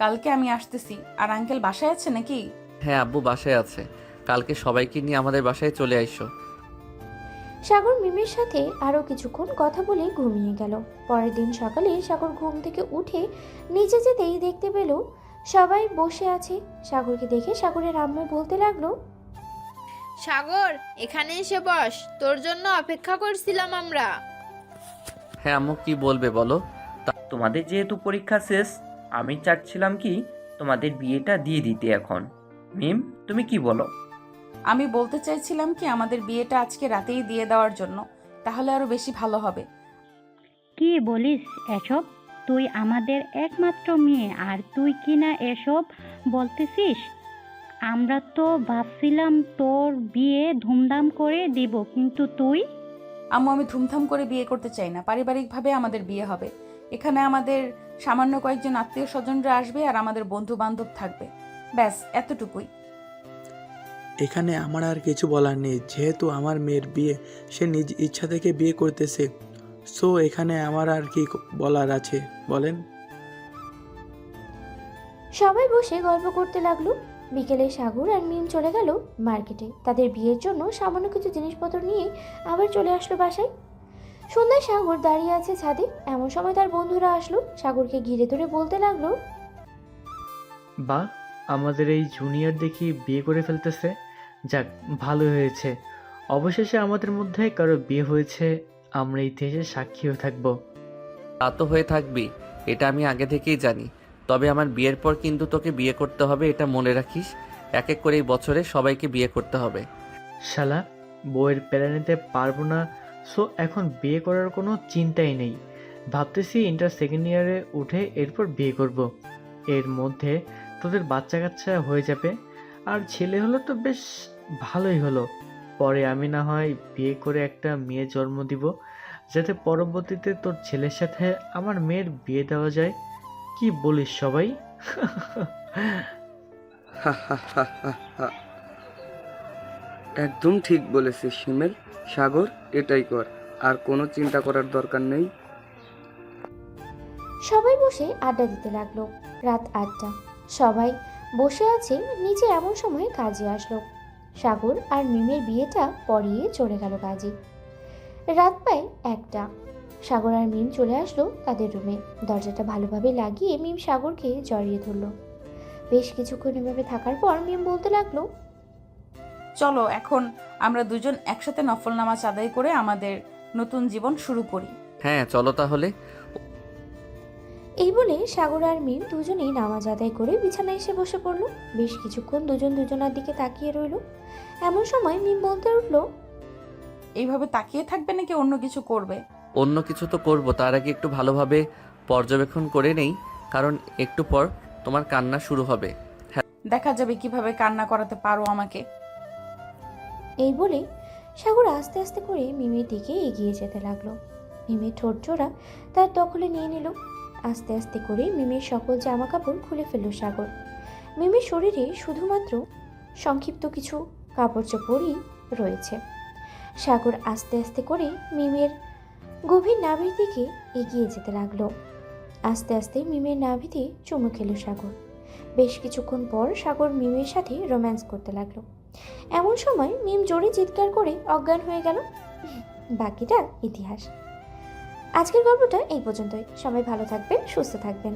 কালকে আমি আসতেছি। আর আঙ্কেল বাসায় আছে নাকি? হ্যাঁ আব্বু বাসায় আছে। কালকে সবাইকে নিয়ে আমাদের বাসায় চলে আইসো। সাগর মিমের সাথে আরো কিছুক্ষণ কথা বলে ঘুমিয়ে গেল। পরের দিন সকালে সাগর ঘুম থেকে উঠে নিচে যেতেই দেখতে পেল সবাই বসে আছে। সাগরকে দেখে সাগরের আম্মু বলতে লাগলো, সাগর, এখানে এসে বস, তোর জন্য অপেক্ষা করছিলাম আমরা। হ্যাঁ আম্মু, কি বলবে বলো। তোমাদের যেহেতু পরীক্ষা শেষ, আমি চাচ্ছিলাম কি তোমাদের বিয়েটা দিয়ে দিতে এখন। মিম, তুমি কি বলো? আমি বলতে চাইছিলাম কি আমাদের বিয়েটা আজকে রাতেই দিয়ে দেওয়ার জন্য, তাহলে আরো বেশি ভালো হবে। কি বলিস এসব? তুই আমাদের একমাত্র মেয়ে আর তুই কিনা এসব বলতেছিস? আমরা তো ভাবছিলাম তোর বিয়ে ধুমধাম করে দিব, কিন্তু তুই। আম্মু, আমি ধুমধাম করে বিয়ে করতে চাই না। পারিবারিকভাবে আমাদের বিয়ে হবে। এখানে আমাদের সামান্য কয়েকজন আত্মীয় স্বজনরা আসবে আর আমাদের বন্ধু বান্ধব থাকবে, ব্যাস এতটুকুই। এখানে আমার আর কিছু বলার নেই। যেহেতু আমার মেয়ের বিয়ে, সে নিজ ইচ্ছা থেকে বিয়ে করতেছে, সো এখানে আমার আর কি বলার আছে বলেন? সবাই বসে গল্প করতে লাগলো। বিকেলে সাগর আর মিম চলে গেল মার্কেটে। তাদের বিয়ের জন্য সামান্য কিছু জিনিসপত্র নিয়ে আবার চলে আসলো বাসায়। সন্ধ্যায় সাগর দাঁড়িয়ে আছে ছাদে। এমন সময় তার বন্ধুরা আসলো। সাগরকে ঘিরে ধরে বলতে লাগলো, বা আমাদের এই জুনিয়র দেখি বিয়ে করে ফেলতেছে। যাক, ভালো হয়েছে। অবশেষে আমাদের মধ্যে কারো বিয়ে হয়েছে। আমরা ইতিহাসে সাক্ষী হয়ে থাকবো। তা তো হয়ে থাকবি, এটা আমি আগে থেকেই জানি। তবে আমার বিয়ের পর কিন্তু তোকে বিয়ে করতে হবে, এটা মনে রাখিস। এক এক করে এই বছরে সবাইকে বিয়ে করতে হবে। শালা, বউয়ের প্যারা নিতে পারবো না, সো এখন বিয়ে করার কোনো চিন্তাই নেই। ভাবতেছি ইন্টার 2nd ইয়ারে উঠে এরপর বিয়ে করব। এর মধ্যে তোদের বাচ্চা কাচ্চা হয়ে যাবে। আর ছেলে হলো তো বেশ ভালোই হলো। পরে আমি না হয় বিয়ে করে একটা মেয়ে জন্ম দিব, যাতে পরবর্তীতে তোর ছেলের সাথে আমার মেয়ের বিয়ে দেওয়া যায়। কি বলিস সবাই? একদম ঠিক বলেছিস শিমেল। সাগর, এটাই কর, আর কোনো চিন্তা করার দরকার নেই। সবাই বসে আড্ডা দিতে লাগলো। রাত 8টা। সবাই বসে আছে নিচে, এমন সময় কাজী আসলো। সাগর আর মিমের বিয়েটা পড়িয়ে চলে গেল কাজী। রাত প্রায় 1টা। সাগর আর মিম চলে আসলো তাদের রুমে। দরজাটা ভালোভাবে লাগিয়ে মিম সাগরকে জড়িয়ে ধরলো। বেশ কিছুক্ষণ এভাবে থাকার পর মিম বলতে লাগলো, চলো এখন আমরা দুজন একসাথে নফল নামাজ আদায় করে আমাদের নতুন জীবন শুরু করি। হ্যাঁ চলো তাহলে। এই বলে সাগর আর মিম দুজনেই নামাজ আদায় করে বিছানায় এসে বসে পড়লো। বেশ কিছুক্ষণ দুজন দুজনার দিকে তাকিয়ে রইল। এমন সময় মিম বলতে উঠলো, এইভাবে তাকিয়ে থাকবে নাকি অন্য কিছু করবে? অন্য কিছু তো করব, তার আগে একটু ভালোভাবে পর্যবেক্ষণ করে নেই, কারণ একটু পর তোমার কান্না শুরু হবে। দেখা যাবে কিভাবে কান্না করাতে পারো আমাকে। এই বলে সাগর আস্তে আস্তে করে মিমের দিকে এগিয়ে যেতে লাগলো। মিমের ঠোঁট জোড়া তার দখলে নিয়ে নিল। আস্তে আস্তে করে মিমের সকল জামা কাপড় খুলে ফেলল সাগর। মিমের শরীরে শুধুমাত্র সংক্ষিপ্ত কিছু কাপড় চোপড়ই রয়েছে। সাগর আস্তে আস্তে করে মিমের গভীর নাভির দিকে এগিয়ে যেতে লাগলো। আস্তে আস্তে মিমের নাভিতে চুমু খেল সাগর। বেশ কিছুক্ষণ পর সাগর মিমের সাথে রোম্যান্স করতে লাগলো। এমন সময় মিম জোরে চিৎকার করে অজ্ঞান হয়ে গেল। বাকিটা ইতিহাস। আজকের গল্পটা এই পর্যন্তই। সবাই ভালো থাকবেন, সুস্থ থাকবেন।